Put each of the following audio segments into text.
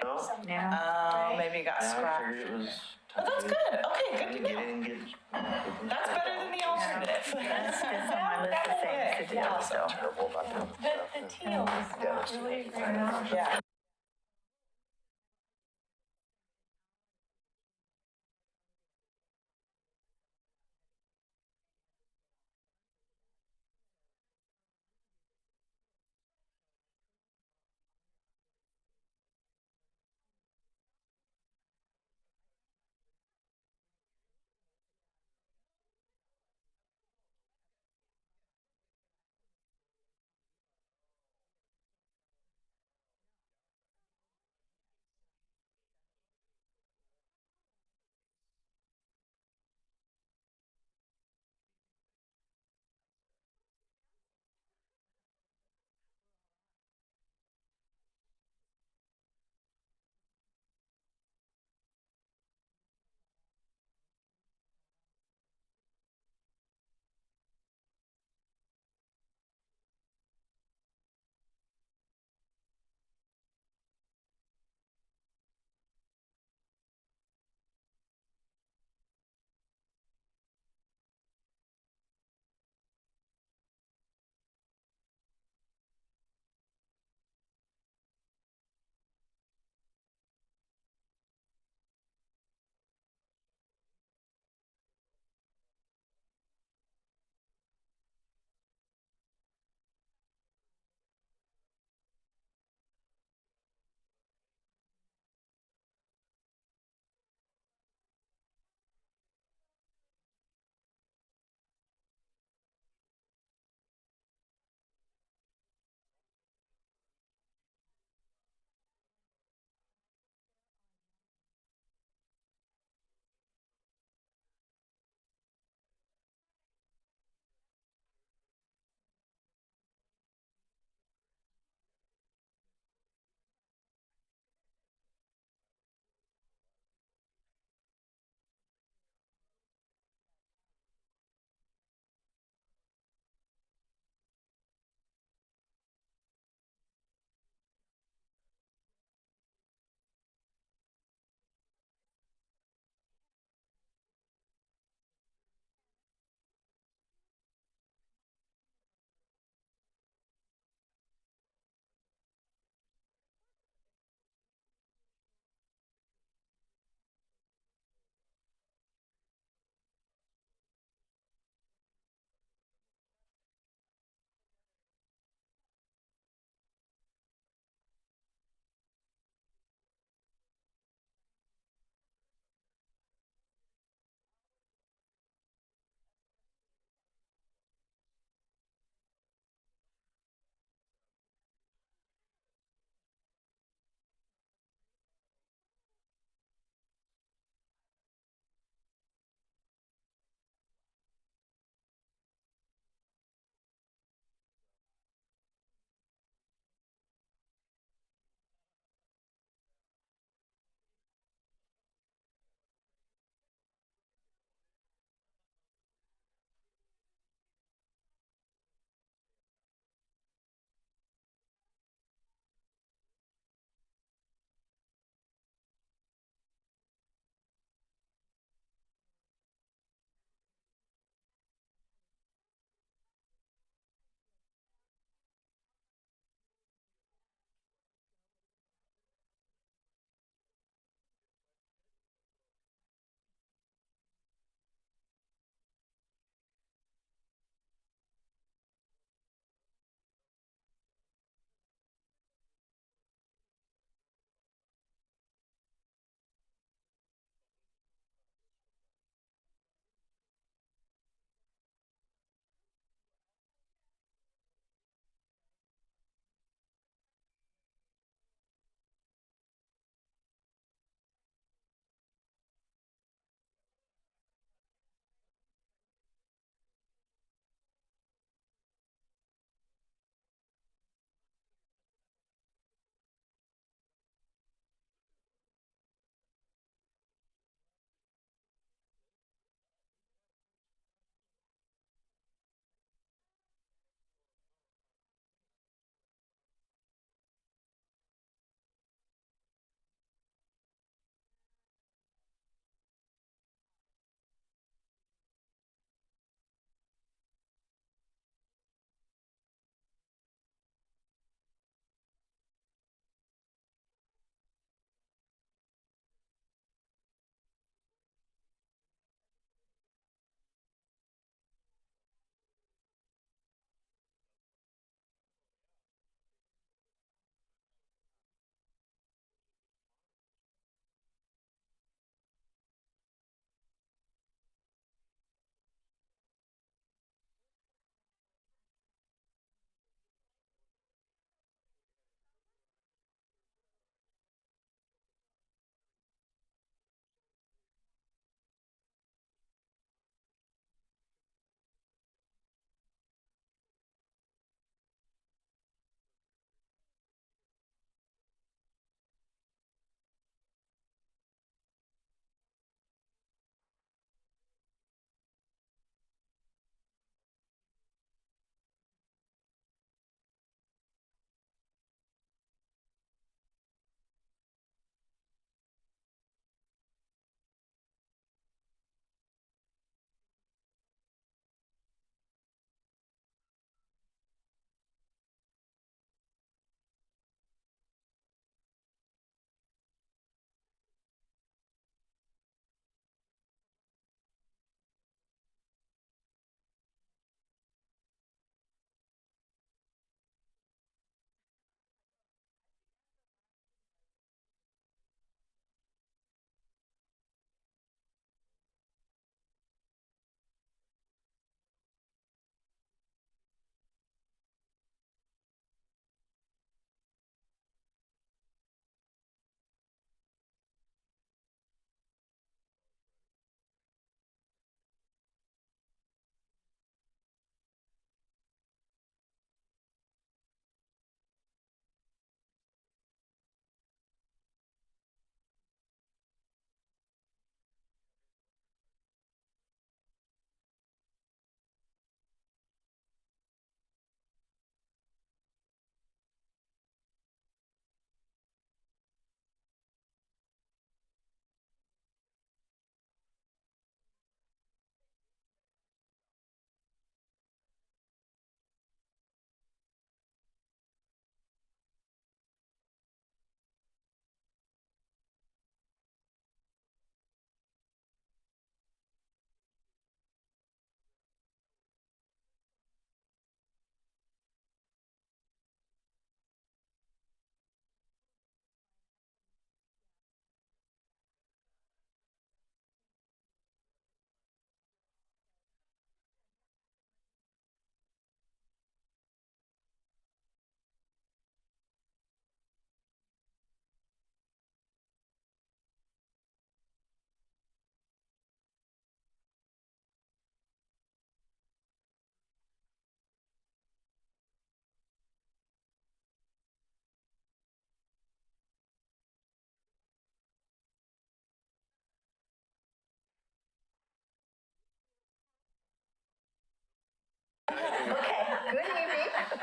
No. Maybe it got I scrapped. figured it was. But that's good. Okay, good to Get know. it and get. That's better than the alternative. That's on my list of things to do, so. Terrible about that stuff. The teal is not really a great option. Yeah. Good evening.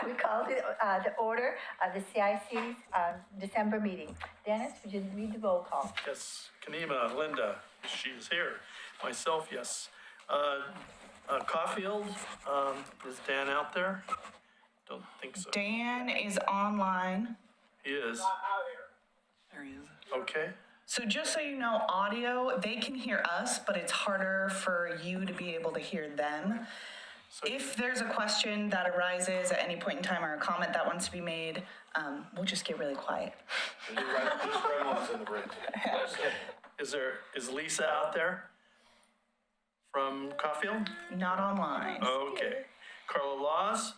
We call the order of the CIC's December meeting. Dennis, would you read the roll call? Yes, Kanema, Linda, she is here. Myself, yes. Caulfield, is Dan out there? Don't think so. Dan is online. He is. There he is. Okay, So just so you know, audio, they can hear us, but it's harder for you to be able to hear them. so If there's a question that arises at any point in time or a comment that wants to be made, we'll just get really quiet. There's gremlins in the room today. is Lisa out there? From Caulfield? Not online. Okay. Carla Laws?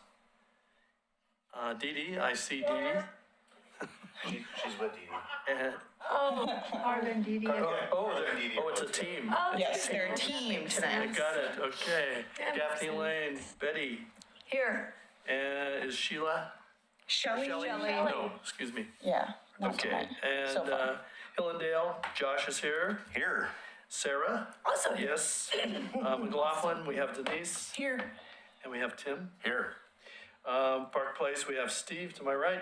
Dee Dee, I see Dee Dee. She's with Dee Dee. And, Marvin, Dee Dee. it's a team. Yes, they're a team I tonight. got it, okay. Gaffney Lane, Betty, Here. and is Sheila? Shelley? No, excuse me. Yeah. not Okay, tonight. So and far. Hillendale, Josh is here. Here. Sarah? Also. Yes. McLaughlin, we have Denise, Here. and we have Tim. Here. Park Place, we have Steve to my right.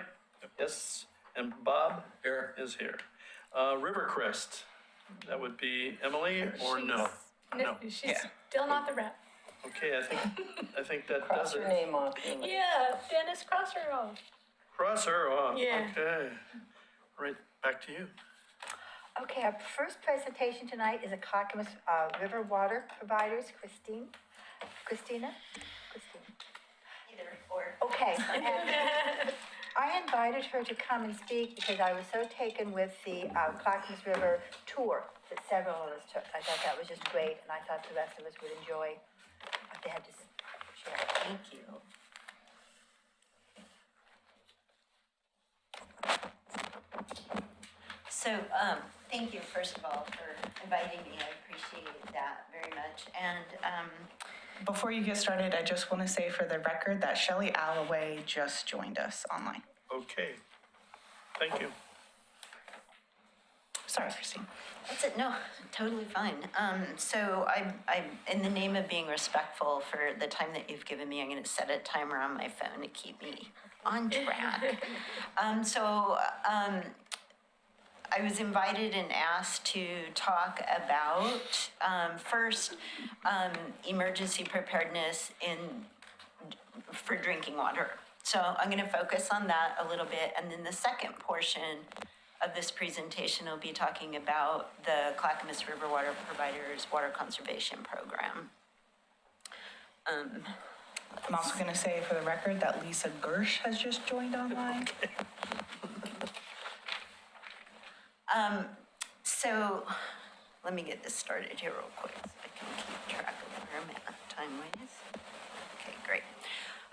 Yes, and Bob here is here. Rivercrest, that would be Emily or no? No. She's still not the rep. Okay, I think that does it. name off. Yeah, Dennis, cross her off. Cross her off. Yeah. Okay. Right, back to you. Okay, our first presentation tonight is a Clackamas River Water Providers, Christina? Either or. Okay. And I invited her to come and speak because I was so taken with the Clackamas River tour that several of us took. I thought that was just great, and I thought the rest of us would enjoy what they had to share. Thank you. So, thank you, first of all, for inviting me. I appreciate that very much. And, Before you get started, I just want to say for the record that Shelley Alloway just joined us online. Okay. Thank you. Sorry, Christine. that's it, no, totally fine. So I, in the name of being respectful for the time that you've given me, I'm going to set a timer on my phone to keep me on track. I was invited and asked to talk about, first, emergency preparedness for drinking water. So I'm going to focus on that a little bit, and then the second portion of this presentation will be talking about the Clackamas River Water Providers Water Conservation Program. I'm also going to say for the record that Lisa Gersh has just joined online. So let me get this started here real quick so I can keep track of where I'm at time-wise. Okay, great.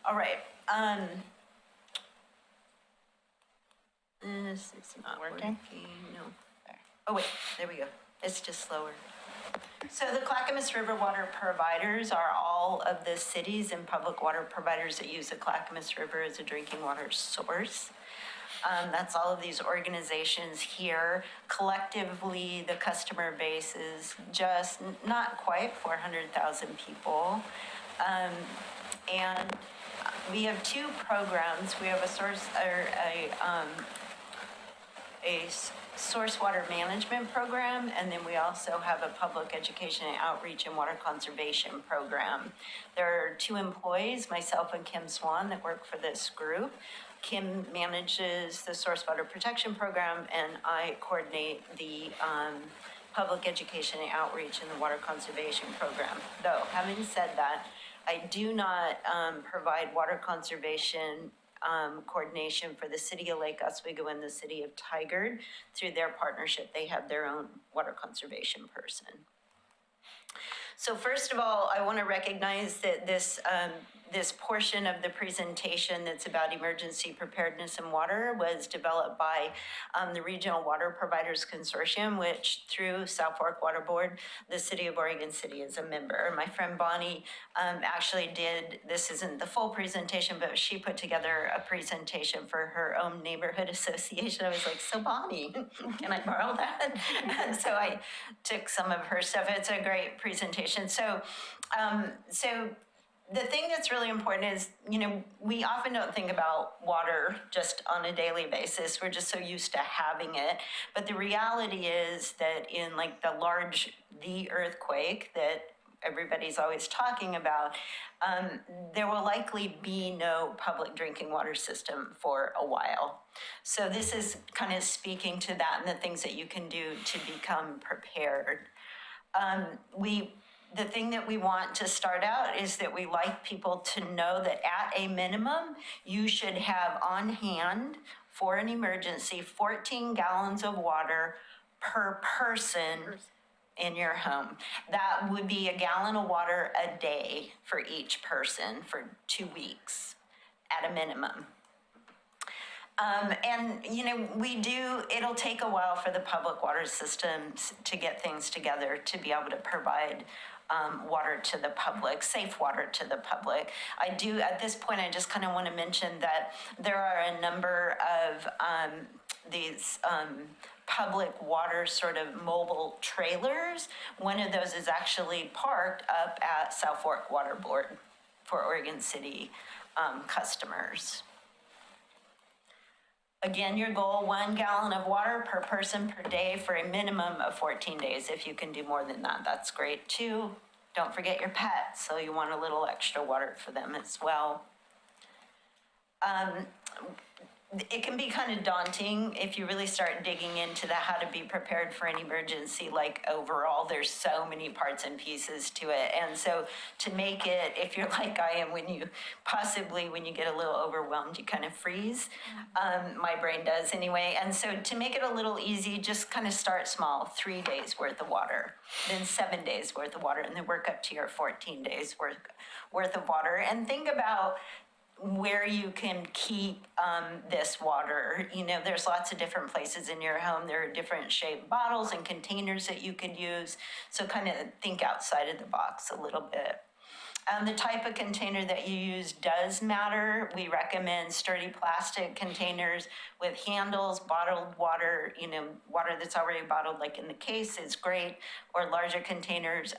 All right. This is not working. No. There. Oh, wait, there we go. It's just slower. So the Clackamas River Water Providers are all of the cities and public water providers that use the Clackamas River as a drinking water source. That's all of these organizations here. Collectively, the customer base is just not quite 400,000 people. And we have two programs. We have a source water management program, and then we also have a public education and outreach and water conservation program. There are two employees, myself and Kim Swan, that work for this group. Kim manages the source water protection program, and I coordinate the public education and outreach and the water conservation program. Though, having said that, I do not provide water conservation coordination for the city of Lake Oswego and the city of Tigard. Through their partnership, they have their own water conservation person. So first of all, I want to recognize that this portion of the presentation that's about emergency preparedness and water was developed by the Regional Water Providers Consortium, which through South Fork Water Board, the City of Oregon City is a member. My friend Bonnie actually did, this isn't the full presentation, but she put together a presentation for her own neighborhood association. I was like, so Bonnie, can I borrow that? And so I took some of her stuff. It's a great presentation. So the thing that's really important is, we often don't think about water just on a daily basis. We're just so used to having it. But the reality is that in like the earthquake that everybody's always talking about, there will likely be no public drinking water system for a while. So this is kind of speaking to that and the things that you can do to become prepared. The thing that we want to start out is that we like people to know that at a minimum, you should have on hand for an emergency 14 gallons of water per person in your home. That would be a gallon of water a day for each person for 2 weeks at a minimum. And, it'll take a while for the public water systems to get things together to be able to provide water to the public, safe water to the public. At this point, I just kind of want to mention that there are a number of these public water sort of mobile trailers. One of those is actually parked up at South Fork Water Board for Oregon City customers. Again, your goal, 1 gallon of water per person per day for a minimum of 14 days. If you can do more than that, that's great too. Don't forget your pets, so you want a little extra water for them as well. It can be kind of daunting if you really start digging into how to be prepared for an emergency. Like overall, there's so many parts and pieces to it. And so to make it, if you're like I am, when you get a little overwhelmed, you kind of freeze. My brain does anyway. And so to make it a little easy, just kind of start small, 3 days worth of water, then 7 days worth of water, and then work up to your 14 days worth of water. And think about where you can keep this water. There's lots of different places in your home. There are different shaped bottles and containers that you could use. So kind of think outside of the box a little bit. The type of container that you use does matter. We recommend sturdy plastic containers with handles. Bottled water, water that's already bottled, like in the case, is great. Or larger containers.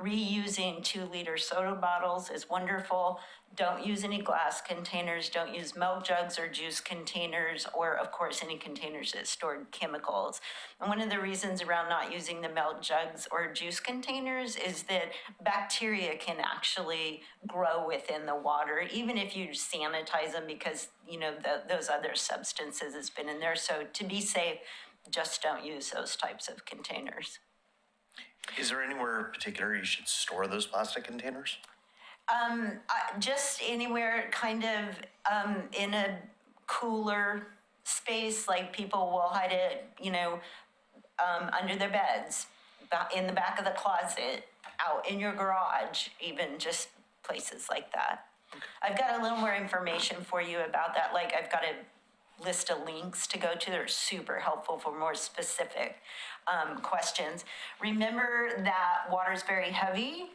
Reusing 2-liter soda bottles is wonderful. Don't use any glass containers. Don't use milk jugs or juice containers, or of course any containers that stored chemicals. And one of the reasons around not using the milk jugs or juice containers is that bacteria can actually grow within the water, even if you sanitize them, because those other substances has been in there. So to be safe, just don't use those types of containers. Is there anywhere particular you should store those plastic containers? Just anywhere kind of in a cooler space, like people will hide it, under their beds, in the back of the closet, out in your garage, even just places like that. I've got a little more information for you about that. Like I've got a list of links to go to. They're super helpful for more specific questions. Remember that water is very heavy.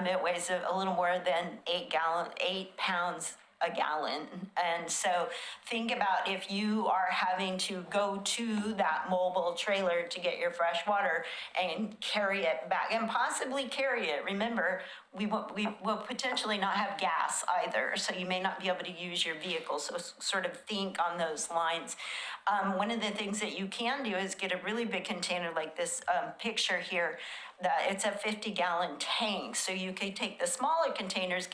It weighs a little more than 8 pounds a gallon. And so think about if you are having to go to that mobile trailer to get your fresh water and carry it back, and possibly carry it. Remember, we will potentially not have gas either, so you may not be able to use your vehicle. So sort of think on those lines. One of the things that you can do is get a really big container like this picture here. That it's a 50-gallon tank, so you can take the smaller containers,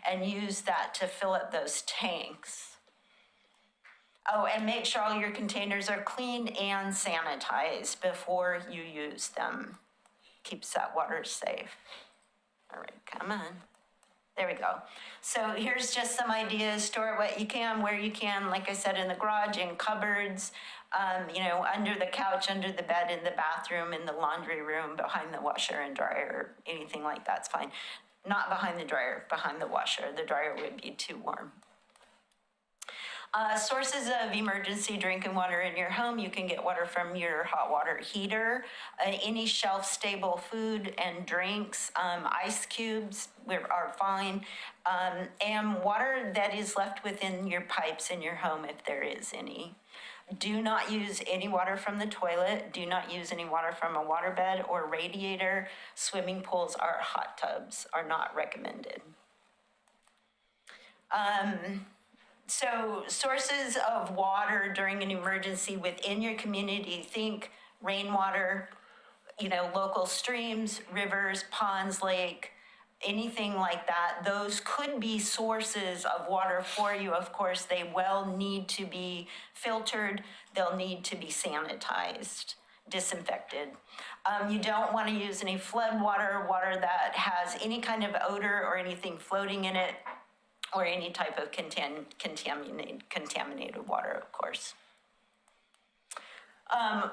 and use that to fill up those tanks. Oh, and make sure all your containers are clean and sanitized before you use them. Keeps that water safe. All right, come on. There we go. So here's just some ideas. Store what you can, where you can, like I said, in the garage, in cupboards, under the couch, under the bed, in the bathroom, in the laundry room, behind the washer and dryer, anything like that's fine. Not behind the dryer, behind the washer. The dryer would be too warm. Sources of emergency drinking water in your home. You can get water from your hot water heater, any shelf-stable food and drinks, ice cubes are fine, and water that is left within your pipes in your home if there is any. Do not use any water from the toilet. Do not use any water from a waterbed or radiator. Swimming pools or hot tubs are not recommended. So sources of water during an emergency within your community, think rainwater, local streams, rivers, ponds, lake, anything like that. Those could be sources of water for you. Of course, they will need to be filtered. They'll need to be sanitized, disinfected. You don't want to use any flood water that has any kind of odor or anything floating in it, or any type of contaminated water, of course.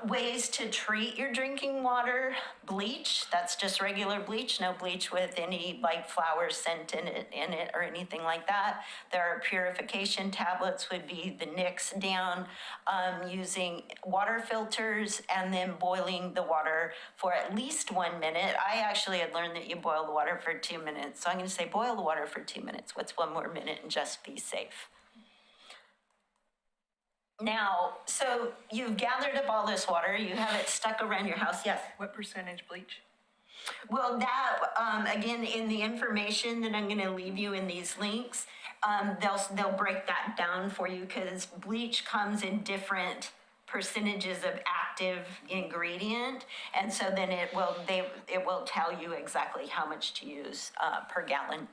Ways to treat your drinking water: bleach. That's just regular bleach, no bleach with any like flower scent in it or anything like that. There are purification tablets, would be the nicks down, using water filters and then boiling the water for at least 1 minute. I actually had learned that you boil the water for 2 minutes. So I'm going to say boil the water for 2 minutes. What's 1 more minute, and just be safe. Now, so you've gathered up all this water, you have it stuck around your house. Yes? What percentage bleach? Well, that, again, in the information that I'm gonna leave you in these links, they'll break that down for you, because bleach comes in different percentages of active ingredient. And so then it will tell you exactly how much to use per gallon.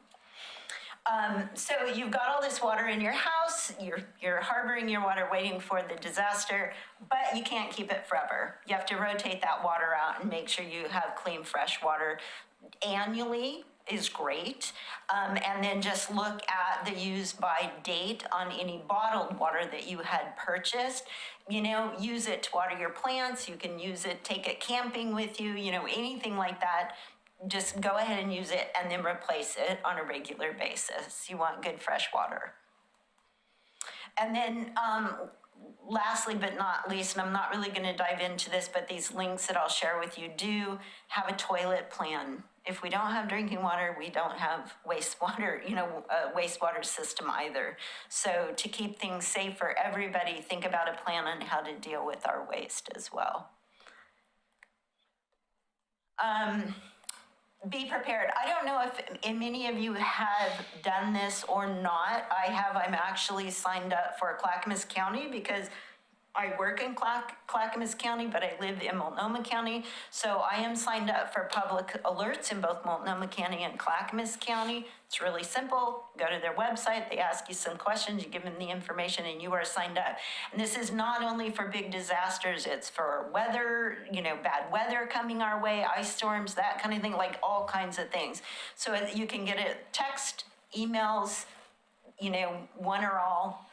So you've got all this water in your house, you're harboring your water, waiting for the disaster, but you can't keep it forever. You have to rotate that water out and make sure you have clean, fresh water. Annually is great. And then just look at the use by date on any bottled water that you had purchased. Use it to water your plants. You can use it, take it camping with you, anything like that. Just go ahead and use it and then replace it on a regular basis. You want good fresh water. And then lastly but not least, and I'm not really going to dive into this, but these links that I'll share with you do have a toilet plan. If we don't have drinking water, we don't have wastewater, a wastewater system either. So to keep things safe for everybody, think about a plan on how to deal with our waste as well. Be prepared. I don't know if many of you have done this or not. I have. I'm actually signed up for Clackamas County because I work in Clackamas County, but I live in Multnomah County. So I am signed up for public alerts in both Multnomah County and Clackamas County. It's really simple. Go to their website, they ask you some questions, you give them the information, and you are signed up. And this is not only for big disasters, it's for weather, bad weather coming our way, ice storms, that kind of thing, like all kinds of things. So you can get it text, emails, one or all.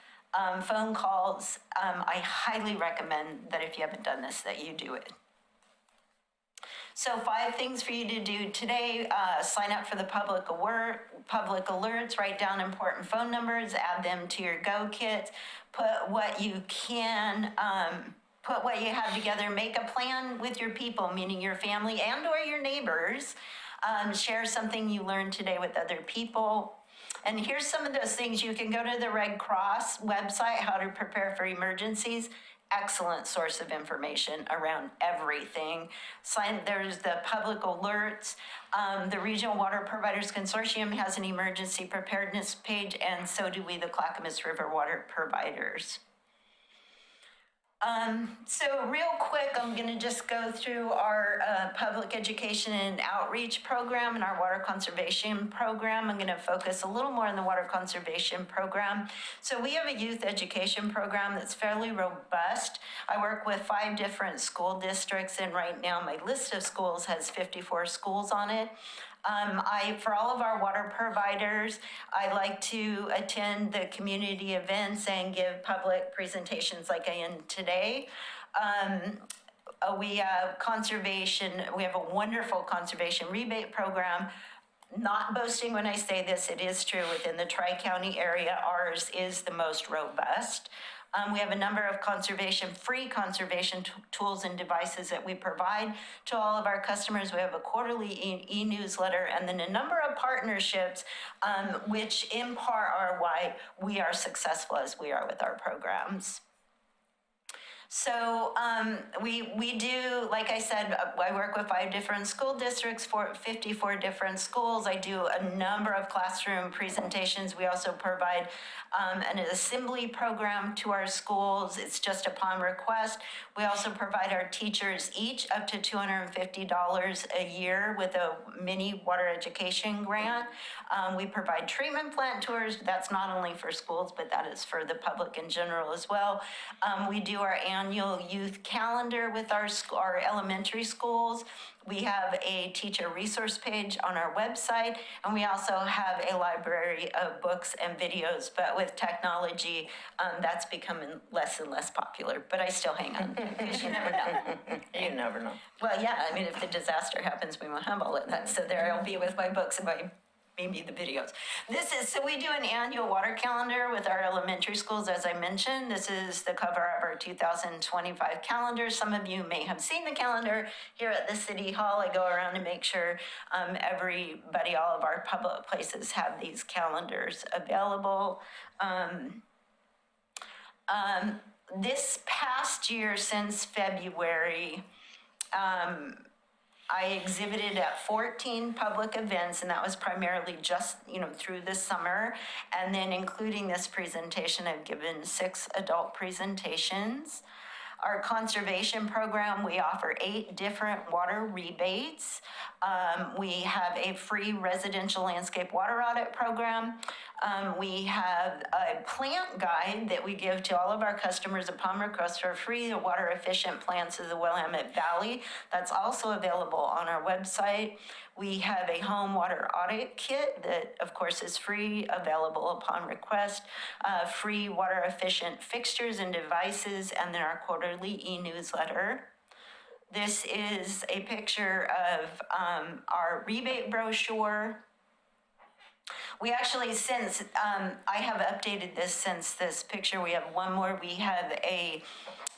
Phone calls. I highly recommend that if you haven't done this, that you do it. So 5 things for you to do today: sign up for the public alerts, write down important phone numbers, add them to your Go Kit, put what you have together, make a plan with your people, meaning your family and or your neighbors. Share something you learned today with other people. And here's some of those things. You can go to the Red Cross website, How to Prepare for Emergencies. Excellent source of information around everything. There's the public alerts. The Regional Water Providers Consortium has an emergency preparedness page, and so do we, the Clackamas River Water Providers. So real quick, I'm going to just go through our public education and outreach program and our water conservation program. I'm going to focus a little more on the water conservation program. So we have a youth education program that's fairly robust. I work with 5 different school districts, and right now my list of schools has 54 schools on it. For all of our water providers, I like to attend the community events and give public presentations like I am today. We have conservation. We have a wonderful conservation rebate program. Not boasting when I say this, it is true. Within the Tri-County area, ours is the most robust. We have a number of free conservation tools and devices that we provide to all of our customers. We have a quarterly e-newsletter, and then a number of partnerships, which in part are why we are successful as we are with our programs. So we do, like I said, I work with 5 different school districts, 54 different schools. I do a number of classroom presentations. We also provide an assembly program to our schools. It's just upon request. We also provide our teachers each up to $250 a year with a mini water education grant. We provide treatment plant tours. That's not only for schools, but that is for the public in general as well. We do our annual youth calendar with our elementary schools. We have a teacher resource page on our website, and we also have a library of books and videos, but with technology, that's becoming less and less popular, but I still hang on, because you never know. You never know. Well, yeah, I mean, if the disaster happens, we won't have all of that, so there I'll be with my books and maybe the videos. So we do an annual water calendar with our elementary schools, as I mentioned. This is the cover of our 2025 calendar. Some of you may have seen the calendar here at the City Hall. I go around and make sure everybody, all of our public places have these calendars available. This past year, since February, I exhibited at 14 public events, and that was primarily just, through the summer. And then including this presentation, I've given 6 adult presentations. Our conservation program, we offer 8 different water rebates. We have a free residential landscape water audit program. We have a plant guide that we give to all of our customers upon request for free, the water efficient plants of the Willamette Valley. That's also available on our website. We have a home water audit kit that, of course, is free, available upon request, free water efficient fixtures and devices, and then our quarterly e-newsletter. This is a picture of our rebate brochure. We actually, since I have updated this since this picture, we have one more. We have a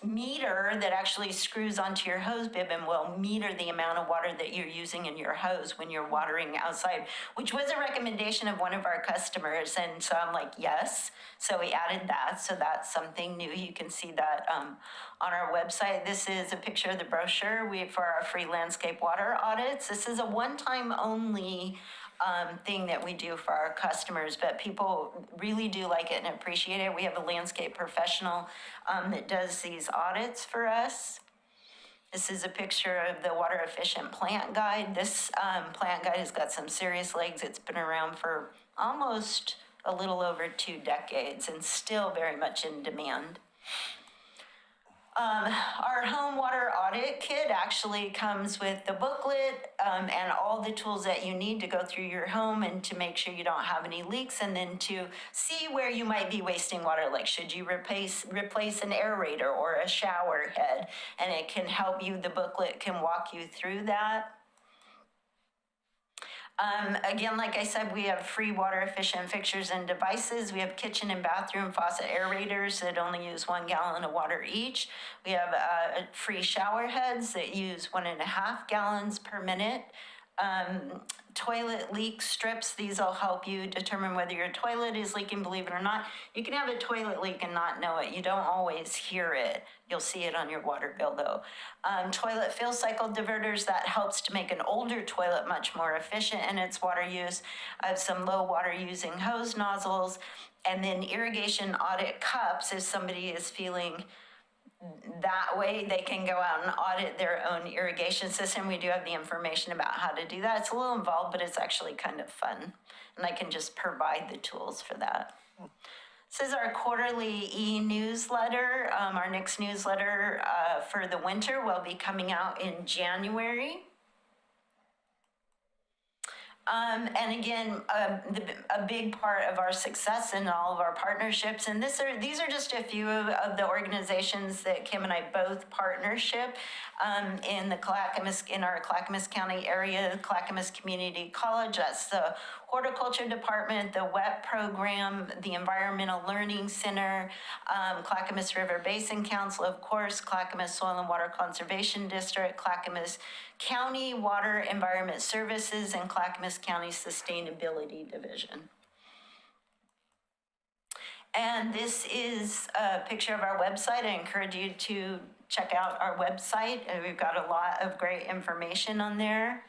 meter that actually screws onto your hose bib and will meter the amount of water that you're using in your hose when you're watering outside, which was a recommendation of one of our customers. And so I'm like, yes. So we added that. So that's something new. You can see that on our website. This is a picture of the brochure for our free landscape water audits. This is a one-time only thing that we do for our customers, but people really do like it and appreciate it. We have a landscape professional that does these audits for us. This is a picture of the water efficient plant guide. This plant guide has got some serious legs. It's been around for almost a little over 2 decades and still very much in demand. Our home water audit kit actually comes with the booklet and all the tools that you need to go through your home and to make sure you don't have any leaks, and then to see where you might be wasting water, like should you replace an aerator or a shower head, and it can help you. The booklet can walk you through that. Again, like I said, we have free water efficient fixtures and devices. We have kitchen and bathroom faucet aerators that only use 1 gallon of water each. We have free shower heads that use 1.5 gallons per minute. Toilet leak strips. These will help you determine whether your toilet is leaking. Believe it or not, you can have a toilet leak and not know it. You don't always hear it. You'll see it on your water bill though. Toilet fill cycle diverters, that helps to make an older toilet much more efficient in its water use. I have some low water using hose nozzles, and then irrigation audit cups. If somebody is feeling that way, they can go out and audit their own irrigation system. We do have the information about how to do that. It's a little involved, but it's actually kind of fun. And I can just provide the tools for that. This is our quarterly e-newsletter. Our next newsletter for the winter will be coming out in January. And again, a big part of our success in all of our partnerships, and these are just a few of the organizations that Kim and I both partnership in our Clackamas County area. Clackamas Community College, that's the horticulture department, the WET program, the Environmental Learning Center, Clackamas River Basin Council, of course, Clackamas Soil and Water Conservation District, Clackamas County Water Environment Services, and Clackamas County Sustainability Division. And this is a picture of our website. I encourage you to check out our website. We've got a lot of great information on there.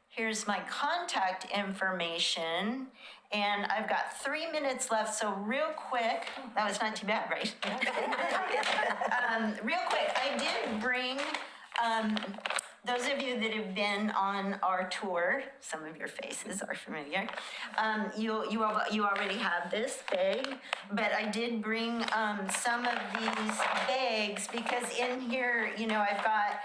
Here's my contact information. And I've got 3 minutes left, so real quick, that was not too bad, right? Real quick, I did bring, those of you that have been on our tour, some of your faces are familiar. You already have this bag, but I did bring some of these bags because in here, I've got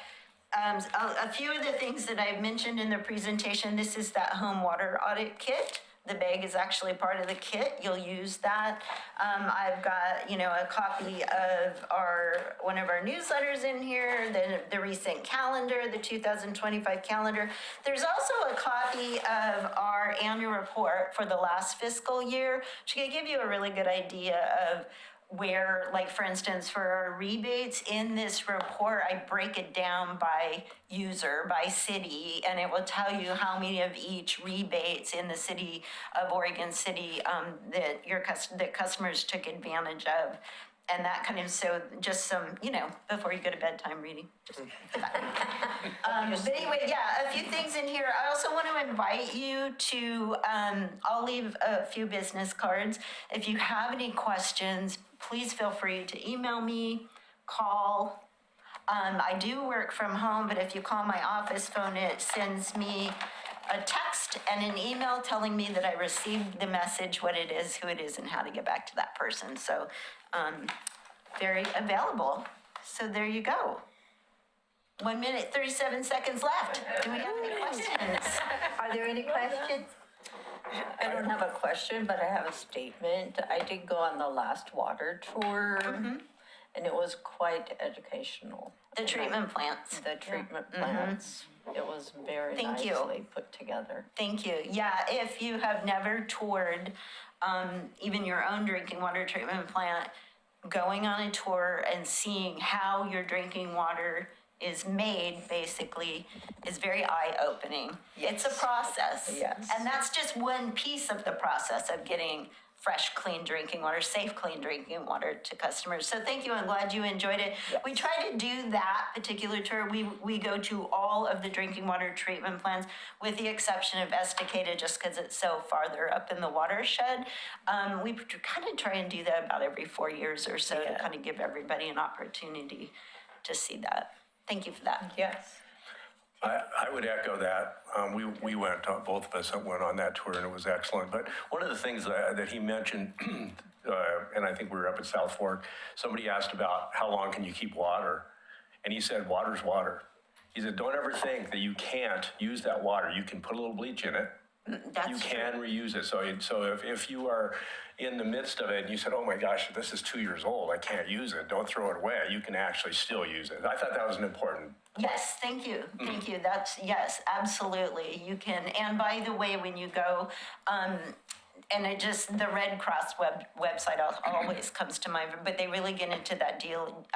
a few of the things that I've mentioned in the presentation. This is that home water audit kit. The bag is actually part of the kit. You'll use that. I've got, a copy of one of our newsletters in here, the recent calendar, the 2025 calendar. There's also a copy of our annual report for the last fiscal year, which can give you a really good idea of where, like, for instance, for our rebates in this report, I break it down by user, by city, and it will tell you how many of each rebates in the city of Oregon City that customers took advantage of. And that kind of, so just some, before you go to bedtime reading. But anyway, yeah, a few things in here. I also want to invite you to, I'll leave a few business cards. If you have any questions, please feel free to email me, call. I do work from home, but if you call my office phone, it sends me a text and an email telling me that I received the message, what it is, who it is, and how to get back to that person. So, very available. So there you go. 1 minute, 37 seconds left. Do we have any questions? Are there any questions? I don't have a question, but I have a statement. I did go on the last water tour, and it was quite educational. The treatment plants. The treatment plants. It was very Thank you. nicely put together. Thank you. Yeah, if you have never toured even your own drinking water treatment plant, going on a tour and seeing how your drinking water is made, basically, is very eye-opening. It's a process. Yes. And that's just one piece of the process of getting fresh, clean drinking water, safe, clean drinking water to customers. So thank you. I'm glad you enjoyed it. Yes. We try to do that particular tour. We go to all of the drinking water treatment plants, with the exception of Estacada, just because it's so farther up in the watershed. We kind of try and do that about every 4 years or so to kind of give everybody an opportunity to see that. Thank you for that. Yes. I would echo that. We went, both of us went on that tour, and it was excellent. But one of the things that he mentioned, and I think we were up at South Fork, somebody asked about how long can you keep water? And he said, water's water. He said, don't ever think that you can't use that water. You can put a little bleach in it. You can reuse it. So if you are in the midst of it and you said, oh my gosh, this is 2 years old, I can't use it, don't throw it away. You can actually still use it. I thought that was an important. Yes, thank you. Thank you. That's, yes, absolutely. You can, and by the way, when you go, and the Red Cross website always comes to mind, but they really get into that deal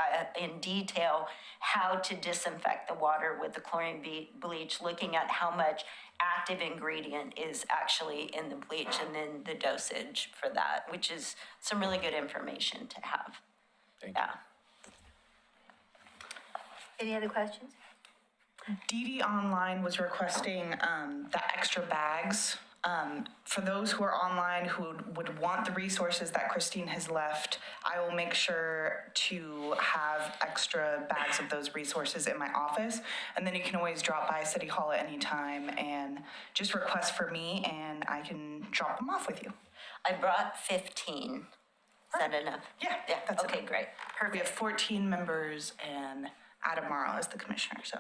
in detail, how to disinfect the water with the chlorine bleach, looking at how much active ingredient is actually in the bleach, and then the dosage for that, which is some really good information to have. Thank you. Any other questions? Dee Dee online was requesting the extra bags. For those who are online who would want the resources that Christine has left, I will make sure to have extra bags of those resources in my office. And then you can always drop by City Hall at any time and just request for me, and I can drop them off with you. I brought 15. Is that enough? Yeah, Yeah, that's okay, enough. great. We have Perfect. 14 members, and Adam Morrow is the commissioner, so.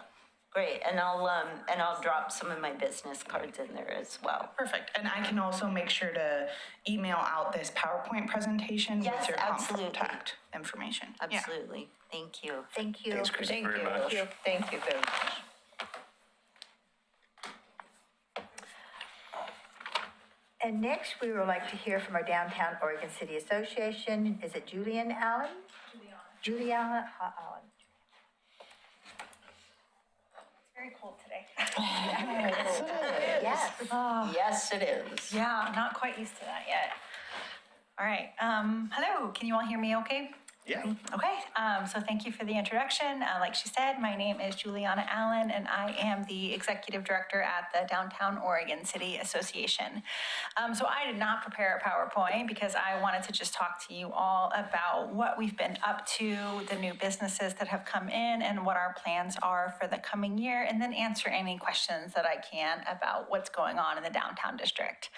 Great, and I'll drop some of my business cards in there as well. Perfect. And I can also make sure to email out this PowerPoint presentation Yes, with your absolutely. contact information. Yeah. Absolutely. Thank you. Thank you. Thanks, Christine, Thank very you. much. Thank you very much. And next, we would like to hear from our Downtown Oregon City Association. Is it Julian Allen? Juliana Allen. Very cold today. Yes. Yes, it is. Yeah, I'm not quite used to that yet. All right. Hello. Can you all hear me okay? Yeah. Okay. So thank you for the introduction. Like she said, my name is Juliana Allen, and I am the executive director at the Downtown Oregon City Association. So I did not prepare a PowerPoint because I wanted to just talk to you all about what we've been up to, the new businesses that have come in, and what our plans are for the coming year, and then answer any questions that I can about what's going on in the downtown district.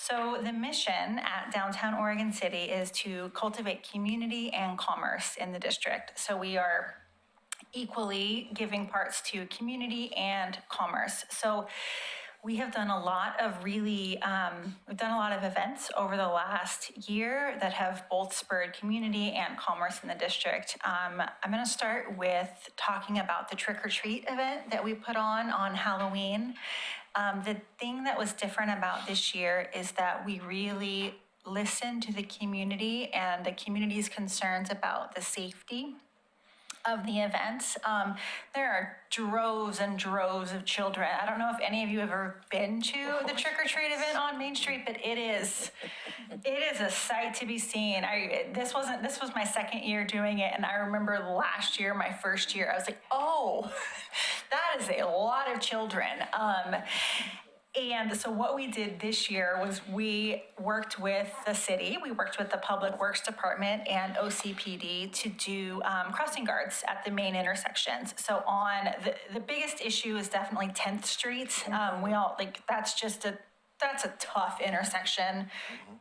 So the mission at Downtown Oregon City is to cultivate community and commerce in the district. So we are equally giving parts to community and commerce. So we have done a lot of we've done a lot of events over the last year that have both spurred community and commerce in the district. I'm going to start with talking about the trick or treat event that we put on Halloween. The thing that was different about this year is that we really listened to the community and the community's concerns about the safety of the events. There are droves and droves of children. I don't know if any of you have ever been to the trick or treat event on Main Street, but it is a sight to be seen. This was my second year doing it, and I remember last year, my first year, I was like, oh, that is a lot of children. And so what we did this year was we worked with the city, we worked with the Public Works Department and OCPD to do crossing guards at the main intersections. So on the biggest issue is definitely 10th Street. That's a tough intersection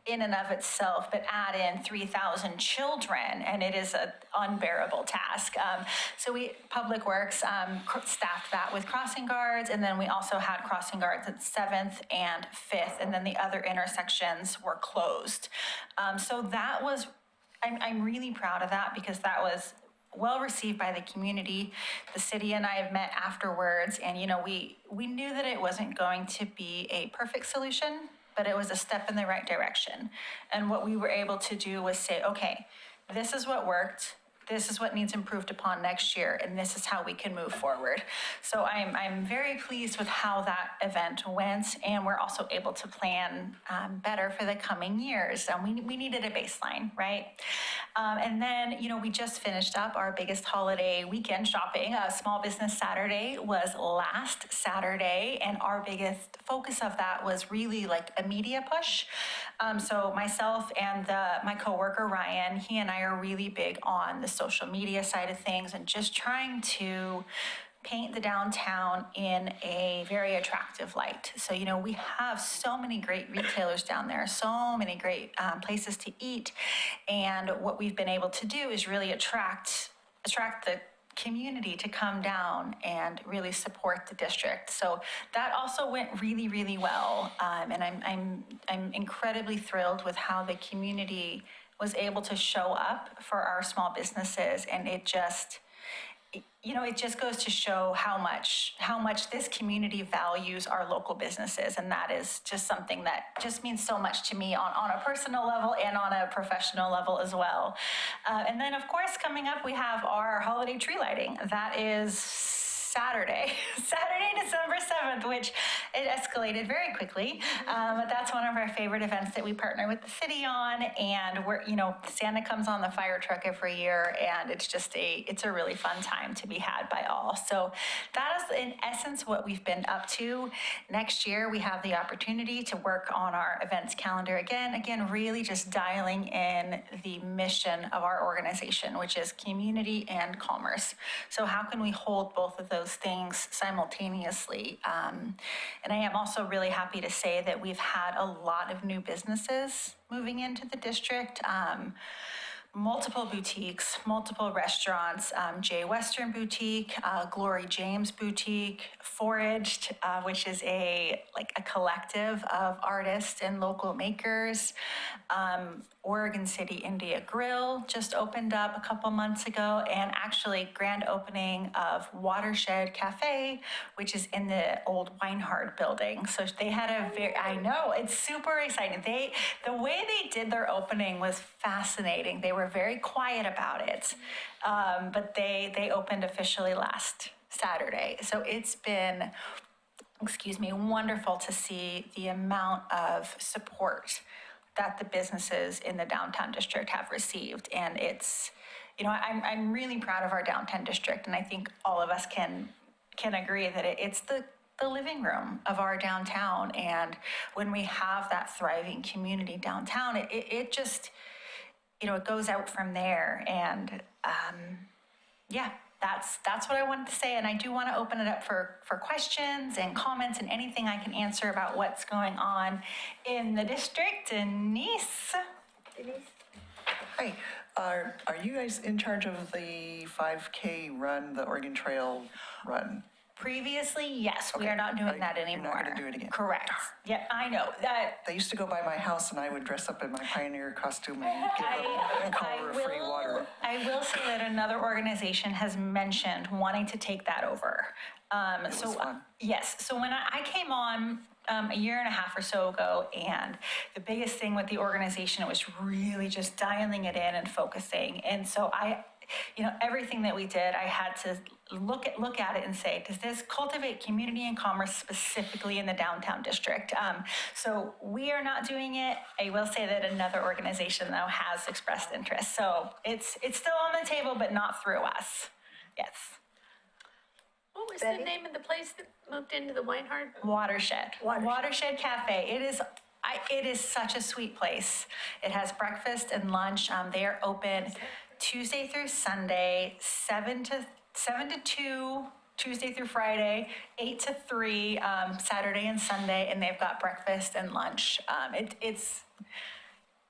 in and of itself, but add in 3,000 children, and it is an unbearable task. So Public Works staffed that with crossing guards, and then we also had crossing guards at 7th and 5th, and then the other intersections were closed. So that was, I'm really proud of that because that was well received by the community. The city and I have met afterwards, and we knew that it wasn't going to be a perfect solution, but it was a step in the right direction. And what we were able to do was say, okay, this is what worked. This is what needs improved upon next year, and this is how we can move forward. So I'm very pleased with how that event went, and we're also able to plan better for the coming years. We needed a baseline, right? And then, we just finished up our biggest holiday weekend shopping. Small Business Saturday was last Saturday, and our biggest focus of that was really like a media push. So myself and my coworker, Ryan, he and I are really big on the social media side of things and just trying to paint the downtown in a very attractive light. So, we have so many great retailers down there, so many great places to eat. And what we've been able to do is really attract the community to come down and really support the district. So that also went really, really well. And I'm incredibly thrilled with how the community was able to show up for our small businesses. And it just goes to show how much this community values our local businesses. And that is just something that just means so much to me on a personal level and on a professional level as well. And then, of course, coming up, we have our holiday tree lighting. That is Saturday, December 7th, which it escalated very quickly. But that's one of our favorite events that we partner with the city on. And Santa comes on the fire truck every year, and it's a really fun time to be had by all. So that is in essence what we've been up to. Next year, we have the opportunity to work on our events calendar again, really just dialing in the mission of our organization, which is community and commerce. So how can we hold both of those things simultaneously? And I am also really happy to say that we've had a lot of new businesses moving into the district. Multiple boutiques, multiple restaurants, Jay Western Boutique, Glory James Boutique, Foraged, which is a collective of artists and local makers. Oregon City India Grill just opened up a couple months ago, and actually grand opening of Watershed Cafe, which is in the old Weinhardt building. So they had I know, it's super exciting. The way they did their opening was fascinating. They were very quiet about it, but they opened officially last Saturday. So it's been, wonderful to see the amount of support that the businesses in the downtown district have received. And it's, I'm really proud of our downtown district, and I think all of us can agree that it's the living room of our downtown. And when we have that thriving community downtown, it just, it goes out from there. And yeah, that's what I wanted to say. And I do want to open it up for questions and comments and anything I can answer about what's going on in the district. And Denise? Hi, are you guys in charge of the 5K run, the Oregon Trail run? Previously, yes, we Okay. are not doing that You're anymore. not gonna do it again? Correct. Yeah, I know. That, They used to go by my house and I would dress up in my pioneer costume and give them a collar of free water. I will say that another organization has mentioned wanting to take that over. was fun. Yes, so when I came on a year and a half or so ago, and the biggest thing with the organization was really just dialing it in and focusing. And so everything that we did, I had to look at it and say, does this cultivate community and commerce specifically in the downtown district? So we are not doing it. I will say that another organization, though, has expressed interest. So it's still on the table, but not through us. Yes. What was Betty? the name of the place that moved into the Weinhardt? Watershed. Watershed Cafe. It is such a sweet place. It has breakfast and lunch. They are open Tuesday through Sunday, 7 to 2, Tuesday through Friday, 8 to 3, Saturday and Sunday, and they've got breakfast and lunch.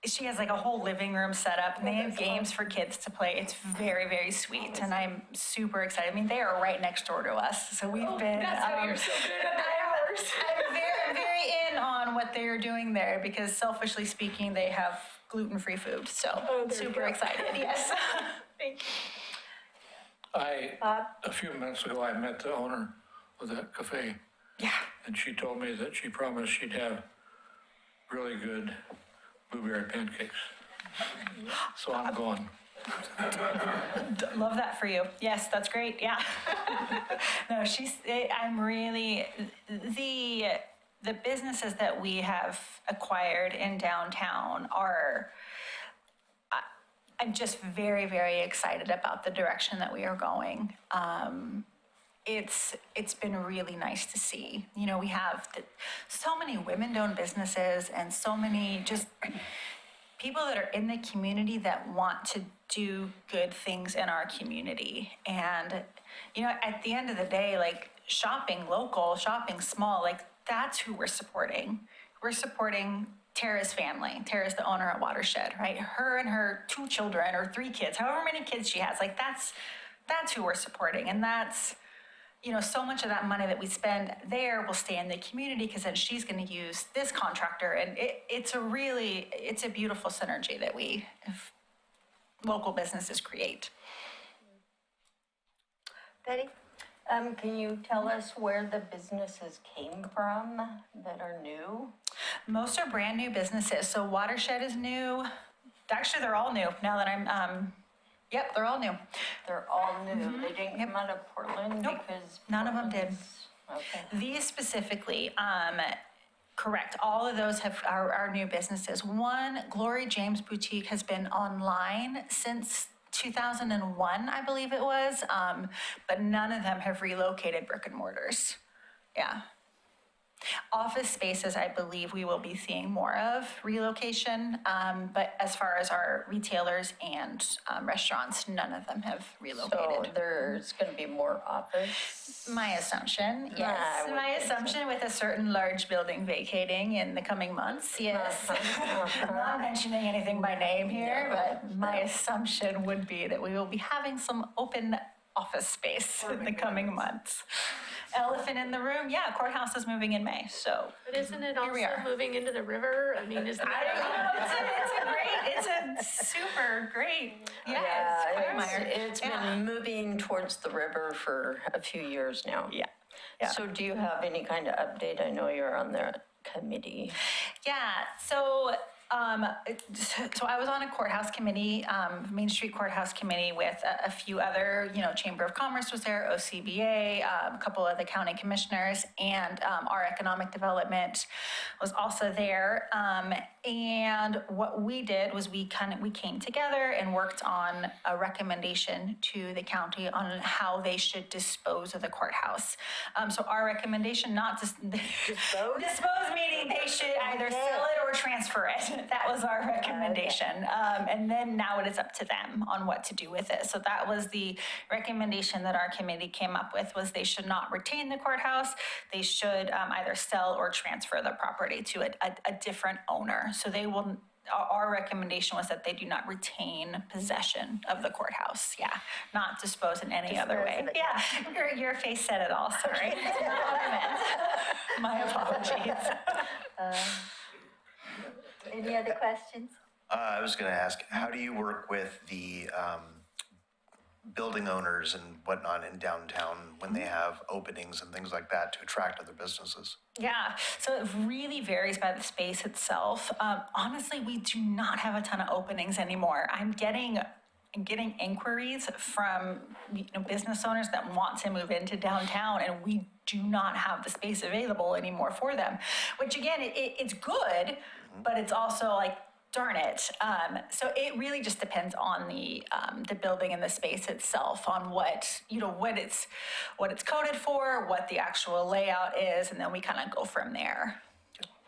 She has like a whole living room set up, and they have games for kids to play. It's very, very sweet, and I'm super excited. I mean, they are right next door to us, so we've been. That's how you're so good at the hours. I'm very, very in on what they are doing there, because selfishly speaking, they have gluten-free food, so super excited, yes. Thank you. A few minutes ago, I met the owner of that cafe, Yeah, and she told me that she promised she'd have really good blueberry pancakes. So I'm going. love that for you. Yes, that's great, yeah. No, I'm really, the businesses that we have acquired in downtown are, I'm just very, very excited about the direction that we are going. It's been really nice to see. We have so many women-owned businesses and so many just people that are in the community that want to do good things in our community. And, at the end of the day, like shopping local, shopping small, like that's who we're supporting. We're supporting Tara's family. Tara's the owner at Watershed, right? Her and her 2 children or 3 kids, however many kids she has, like that's who we're supporting. And that's, so much of that money that we spend there will stay in the community, because then she's going to use this contractor. And it's a beautiful synergy that local businesses create. Betty? Can you tell us where the businesses came from that are new? Most are brand new businesses. So Watershed is new. Actually, they're all new now that I'm, yep, they're all new. They're all new. They didn't come out of Portland Nope. because None of them did. Portland's- Okay. These specifically, correct, all of those are new businesses. One, Glory James Boutique, has been online since 2001, I believe it was, but none of them have relocated brick and mortars. Yeah. Office spaces, I believe we will be seeing more of relocation, but as far as our retailers and restaurants, none of them have So relocated. there's going to be more office. My assumption, Yeah, yes. I would My think so. assumption with a certain large building vacating in the coming months, yes. Not mentioning anything by name here, but my assumption would be that we will be having some open office space in the coming months. Elephant in the room, yeah, courthouse is moving in May, so. But isn't it Here we also are. moving into the river? I mean, isn't I don't know, it's a super great, yeah, it's quite admired. It's been moving towards the river for a few years now. Yeah, yeah. So do you have any kind of update? I know you're on the committee. Yeah, so So I was on a courthouse committee, Main Street Courthouse Committee with a few other, Chamber of Commerce was there, OCBA, a couple of the county commissioners, and our economic development was also there. And what we did was we came together and worked on a recommendation to the county on how they should dispose of the courthouse. So our recommendation, not to dispose meaning they should either sell it or transfer it. That was our recommendation. And then now it is up to them on what to do with it. So that was the recommendation that our committee came up with, was they should not retain the courthouse. They should either sell or transfer the property to a different owner. So they will, our recommendation was that they do not retain possession of the courthouse. Yeah, not dispose in any other way. Yeah, your face said it all, sorry. That's not what I meant. My apologies. Any other questions? I was going to ask, how do you work with the building owners and whatnot in downtown when they have openings and things like that to attract other businesses? Yeah, so it really varies by the space itself. Honestly, we do not have a ton of openings anymore. I'm getting inquiries from business owners that want to move into downtown, and we do not have the space available anymore for them, which again, it's good, but it's also like, darn it. So it really just depends on the building and the space itself, on what it's coded for, what the actual layout is, and then we kind of go from there.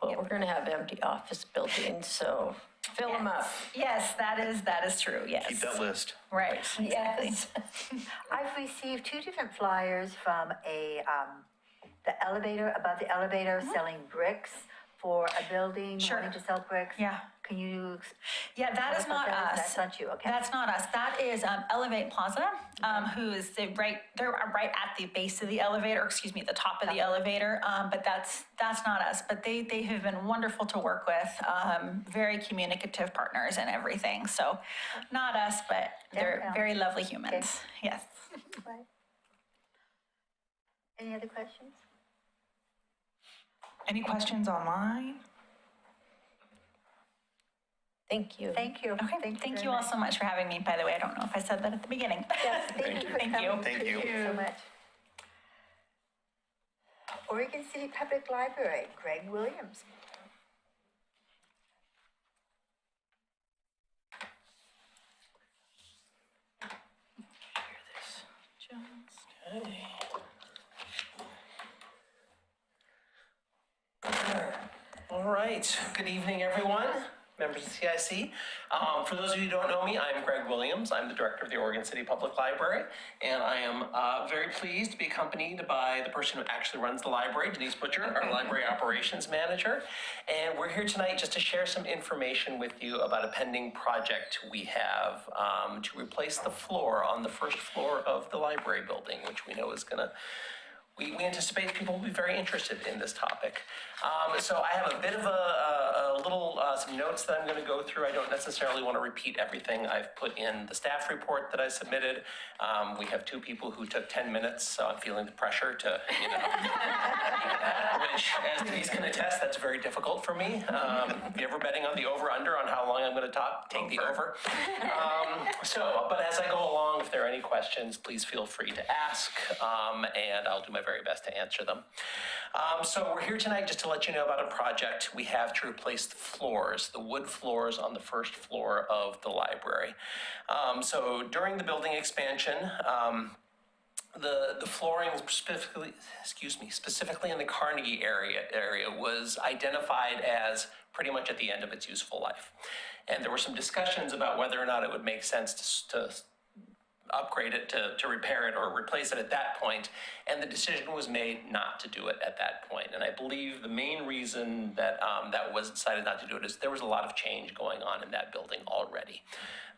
Well, we're gonna have empty office buildings, so fill them up. Yes, that is true, yes. Keep that list. Right, exactly. Yes. I've received 2 different flyers from the elevator, above the elevator, selling bricks for a building, Sure. wanting to sell bricks. Yeah. Can you? Yeah, that is not us. That's not you, okay. That's not us. That is Elevate Plaza, who is they're right at the base of the elevator, the top of the elevator. But that's not us. But they have been wonderful to work with, very communicative partners and everything. So not us, but they're Downtown. very lovely humans. Okay. Yes. Right. Any other questions? Any questions online? Thank you. Thank you. Okay. Thank very you all much. so much for having me. By the way, I don't know if I said that at the beginning. Yes, thank you for Thank coming. you. Thank you. So much. Oregon City Public Library, Greg Williams. All right, good evening, everyone, members of CIC. For those of you who don't know me, I'm Greg Williams. I'm the director of the Oregon City Public Library, and I am very pleased to be accompanied by the person who actually runs the library, Denise Butcher, our library operations manager. And we're here tonight just to share some information with you about a pending project we have to replace the floor on the first floor of the library building, which we know is gonna, we anticipate people will be very interested in this topic. So I have a bit of some notes that I'm going to go through. I don't necessarily want to repeat everything I've put in the staff report that I submitted. We have 2 people who took 10 minutes, so I'm feeling the pressure to, which, as Denise can attest, that's very difficult for me. If you're ever betting on the over-under on how long I'm going to talk, take the over. But as I go along, if there are any questions, please feel free to ask, and I'll do my very best to answer them. So we're here tonight just to let you know about a project we have to replace the floors, the wood floors on the first floor of the library. So during the building expansion, the flooring specifically in the Carnegie area was identified as pretty much at the end of its useful life. And there were some discussions about whether or not it would make sense to upgrade it, to repair it or replace it at that point, and the decision was made not to do it at that point. And I believe the main reason that that was decided not to do it is there was a lot of change going on in that building already.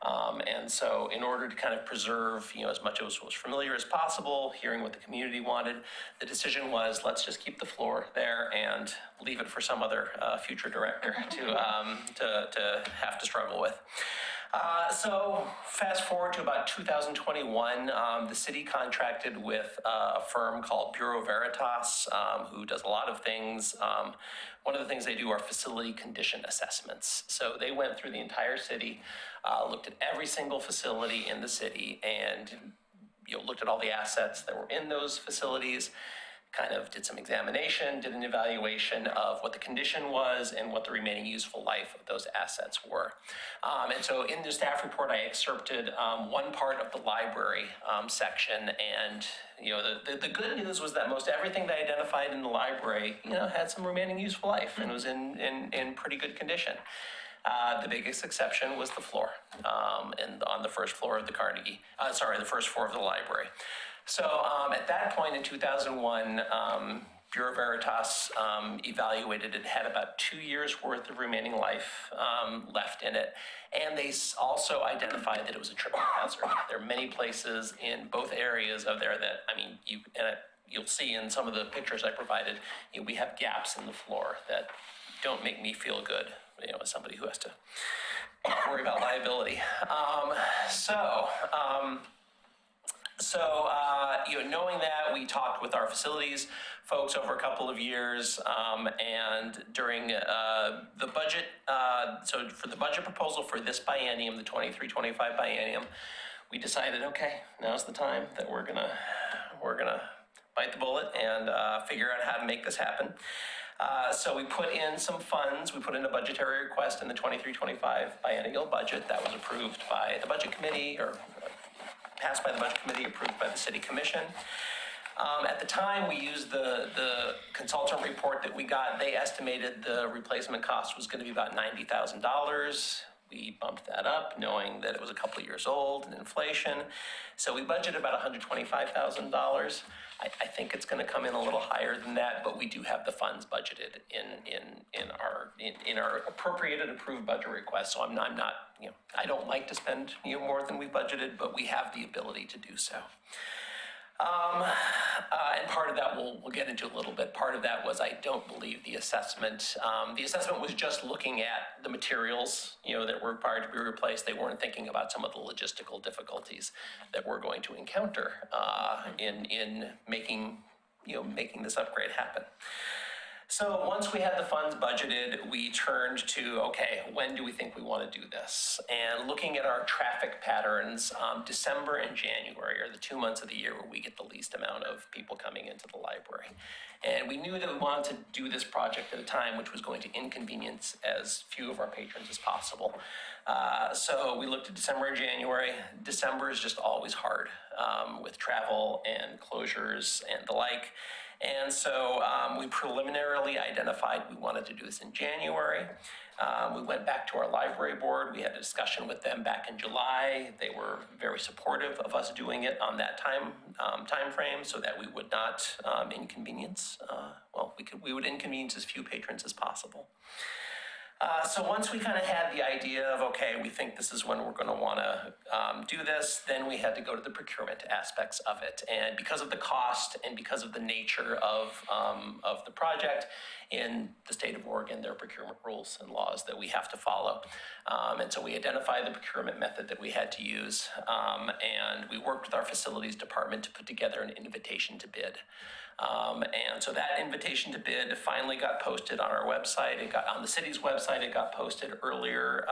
And so in order to kind of preserve, as much of us was familiar as possible, hearing what the community wanted, the decision was, let's just keep the floor there and leave it for some other future director to have to struggle with. So fast forward to about 2021, the city contracted with a firm called Bureau Veritas, who does a lot of things. One of the things they do are facility condition assessments. So they went through the entire city, looked at every single facility in the city, and looked at all the assets that were in those facilities, kind of did some examination, did an evaluation of what the condition was and what the remaining useful life of those assets were. And so in the staff report, I excerpted one part of the library section, and the good news was that most everything they identified in the library, had some remaining useful life and was in pretty good condition. The biggest exception was the floor, and on the first floor of the the first floor of the library. So at that point in 2001, Bureau Veritas evaluated it, had about 2 years worth of remaining life left in it. And they also identified that it was a triple hazard. There are many places in both areas of there that, you'll see in some of the pictures I provided, we have gaps in the floor that don't make me feel good, as somebody who has to worry about liability. Knowing that, we talked with our facilities folks over a couple of years, and during the budget, so for the budget proposal for this biennium, the 23-25 biennium, we decided, okay, now's the time that we're gonna bite the bullet and figure out how to make this happen. So we put in some funds. We put in a budgetary request in the 23-25 biennial budget that was approved by the budget committee, or passed by the budget committee, approved by the city commission. At the time, we used the consultant report that we got. They estimated the replacement cost was going to be about $90,000. We bumped that up, knowing that it was a couple of years old and inflation. So we budgeted about $125,000. I think it's going to come in a little higher than that, but we do have the funds budgeted in our appropriated approved budget request. So I'm not I don't like to spend more than we budgeted, but we have the ability to do so. And part of that we'll get into a little bit. Part of that was I don't believe the assessment. The assessment was just looking at the materials, that were required to be replaced. They weren't thinking about some of the logistical difficulties that we're going to encounter in making this upgrade happen. So once we had the funds budgeted, we turned to, okay, when do we think we want to do this? And looking at our traffic patterns, December and January are the 2 months of the year where we get the least amount of people coming into the library. And we knew that we wanted to do this project at a time which was going to inconvenience as few of our patrons as possible. So we looked at December and January. December is just always hard with travel and closures and the like. And so we preliminarily identified we wanted to do this in January. We went back to our library board. We had a discussion with them back in July. They were very supportive of us doing it on that time frame, so that we would not inconvenience. We would inconvenience as few patrons as possible. So once we kind of had the idea of, okay, we think this is when we're going to want to do this, then we had to go to the procurement aspects of it. And because of the cost and because of the nature of the project, in the state of Oregon, there are procurement rules and laws that we have to follow. And so we identified the procurement method that we had to use, and we worked with our facilities department to put together an invitation to bid. And so that invitation to bid finally got posted on our website. It got on the city's website. It got posted earlier.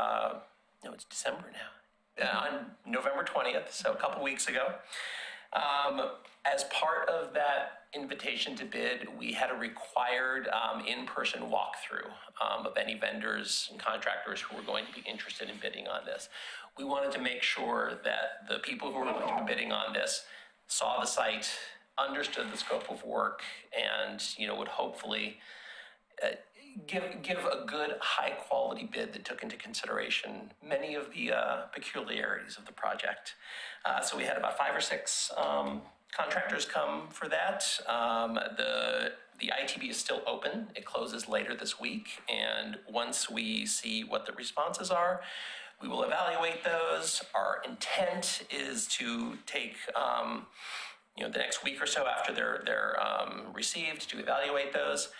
It's December now. On November 20th, so a couple weeks ago. As part of that invitation to bid, we had a required in-person walkthrough of any vendors and contractors who were going to be interested in bidding on this. We wanted to make sure that the people who were going to be bidding on this saw the site, understood the scope of work, and would hopefully give a good, high-quality bid that took into consideration many of the peculiarities of the project. So we had about 5 or 6 contractors come for that. The ITB is still open. It closes later this week, and once we see what the responses are, we will evaluate those. Our intent is to take the next week or so after they're received to evaluate those.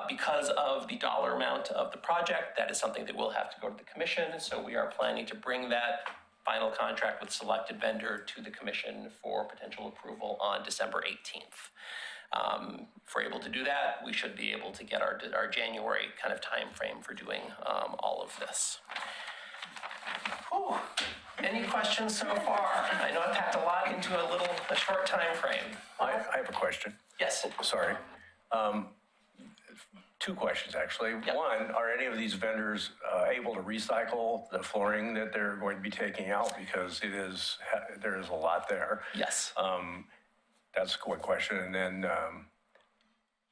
Because of the dollar amount of the project, that is something that will have to go to the commission. So we are planning to bring that final contract with selected vendor to the commission for potential approval on December 18th. If we're able to do that, we should be able to get our January kind of time frame for doing all of this. Whew. Any questions so far? I know I packed a lot into a short time frame. I have a question. Yes. Sorry. Two questions, actually. Yep. One, are any of these vendors able to recycle the flooring that they're going to be taking out? Because there is a lot there. Yes. That's one question. And then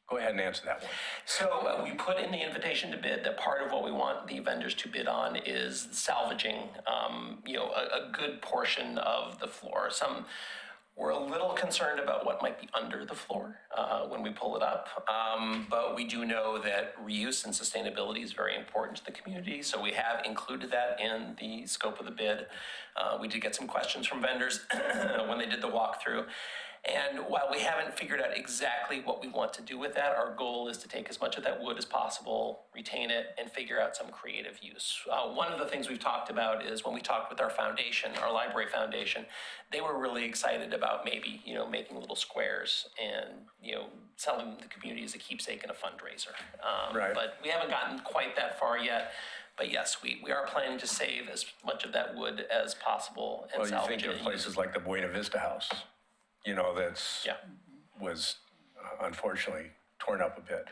go ahead and answer that one. So we put in the invitation to bid that part of what we want the vendors to bid on is salvaging, a good portion of the floor. We're a little concerned about what might be under the floor when we pull it up, but we do know that reuse and sustainability is very important to the community, so we have included that in the scope of the bid. We did get some questions from vendors when they did the walkthrough. And while we haven't figured out exactly what we want to do with that, our goal is to take as much of that wood as possible, retain it, and figure out some creative use. One of the things we've talked about is when we talked with our foundation, our library foundation, they were really excited about maybe, making little squares and, selling the community as a keepsake and a fundraiser. Right. But we haven't gotten quite that far yet. But yes, we are planning to save as much of that wood as possible and Well, you salvage think it. of places like the Buena Vista House, was unfortunately torn up a bit.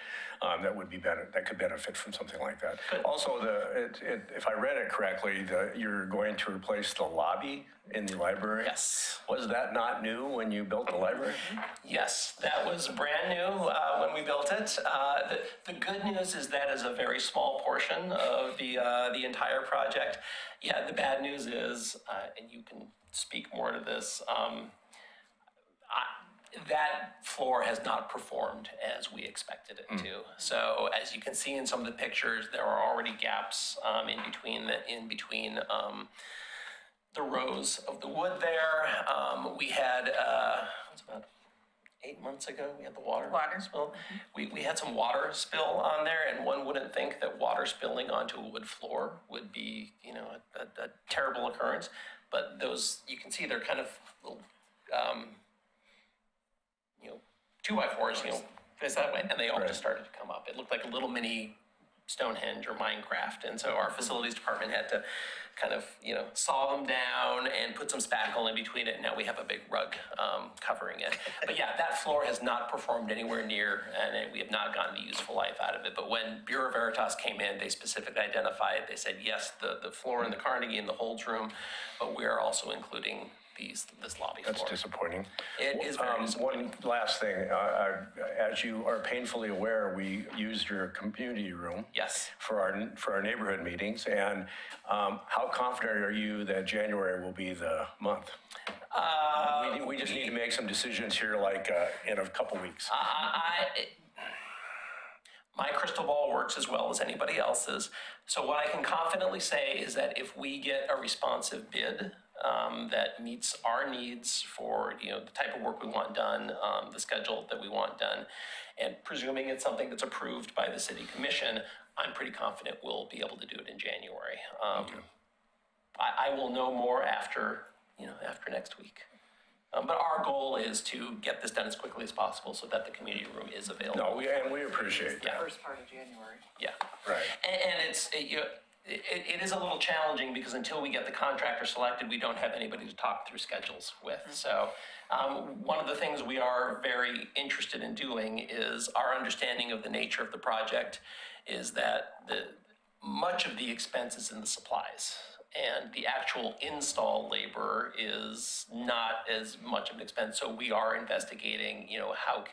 That would be better. That could benefit from something like that. Good. Also, if I read it correctly, you're going to replace the lobby in the library. Yes. Was that not new when you built the library? Yes, that was brand new when we built it. The good news is that is a very small portion of the entire project. Yeah, the bad news is, and you can speak more to this, that floor has not performed as we expected it to. So as you can see in some of the pictures, there are already gaps in between the rows of the wood there. We had, it was about 8 months ago, we had the water spill. We had some water spill on there, and one wouldn't think that water spilling onto a wood floor would be, a terrible occurrence. But those, you can see they're kind of little, 2x4s, face that way, and they all just started to come up. It looked like a little mini Stonehenge or Minecraft, and so our facilities department had to kind of, saw them down and put some spackle in between it, and now we have a big rug covering it. But yeah, that floor has not performed anywhere near, and we have not gotten the useful life out of it. But when Bureau Veritas came in, they specifically identified, they said, yes, the floor in the Carnegie and the Holds room, but we are also including this lobby floor. That's disappointing. It is very disappointing. One last thing, as you are painfully aware, we used your community room. Yes. For our neighborhood meetings, and how confident are you that January will be the month? We just need to make some decisions here, like in a couple weeks. My crystal ball works as well as anybody else's. So what I can confidently say is that if we get a responsive bid that meets our needs for the type of work we want done, the schedule that we want done, and presuming it's something that's approved by the city commission, I'm pretty confident we'll be able to do it in January. I will know more after next week. But our goal is to get this done as quickly as possible so that the community room is available. No, we appreciate that. Yeah. First part of January. Yeah. Right. And it is a little challenging because until we get the contractor selected, we don't have anybody to talk through schedules with. So one of the things we are very interested in doing is our understanding of the nature of the project is that much of the expense is in the supplies. And the actual install labor is not as much of an expense. So we are investigating, how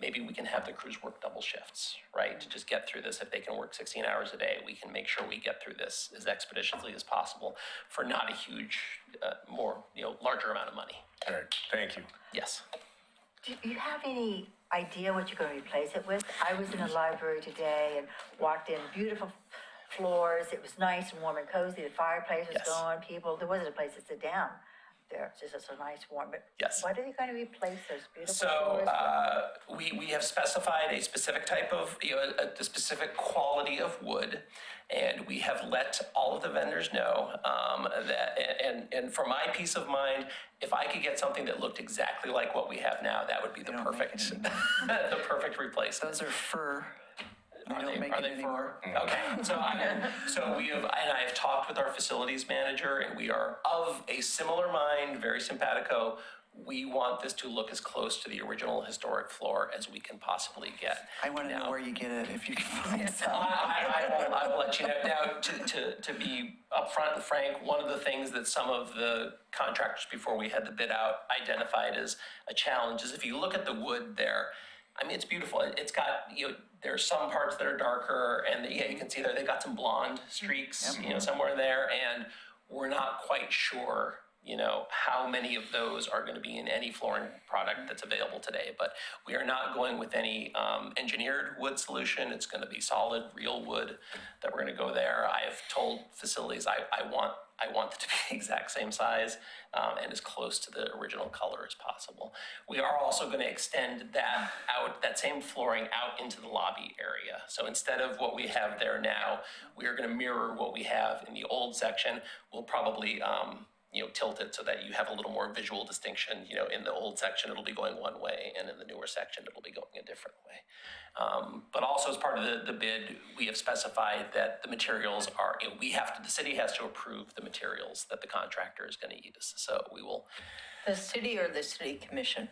maybe we can have the crews work double shifts, right? To just get through this. If they can work 16 hours a day, we can make sure we get through this as expeditiously as possible for not a huge, larger amount of money. All right, thank you. Yes. Do you have any idea what you're going to replace it with? I was in a library today and walked in, beautiful floors. It was nice and warm and cozy. The fireplace was Yes. going. There wasn't a place to sit down. there. It's just a nice warm, but Yes. what are they going to replace those beautiful So floors? we have specified a specific type of, a specific quality of wood, and we have let all of the vendors know that, and for my peace of mind, if I could get something that looked exactly like what we have now, that would be the don't make it perfect, the perfect replacement. Those are fur. They don't make Are it they anymore. Okay, so we have, and I have talked with our facilities manager, and we are of a similar mind, very simpatico. We want this to look as close to the original historic floor as we can possibly get. I want to know Now, where you get it if you can find some. I will let you know. Now, to be upfront and frank, one of the things that some of the contractors before we had the bid out identified as a challenge is if you look at the wood there, I mean, it's beautiful. It's got, there's some parts that are darker, and you can see there, they've got some blonde streaks, somewhere there, and we're not quite sure, how many of those are going to be in any flooring product that's available today. But we are not going with any engineered wood solution. It's going to be solid, real wood that we're going to go there. I have told facilities I want it to be the exact same size and as close to the original color as possible. We are also going to extend that out, that same flooring out into the lobby area. So instead of what we have there now, we are going to mirror what we have in the old section. We'll probably tilt it so that you have a little more visual distinction. In the old section, it'll be going one way, and in the newer section, it'll be going a different way. But also as part of the bid, we have specified that the materials are, the city has to approve the materials that the contractor is going to use. So we will. The city or the city commission?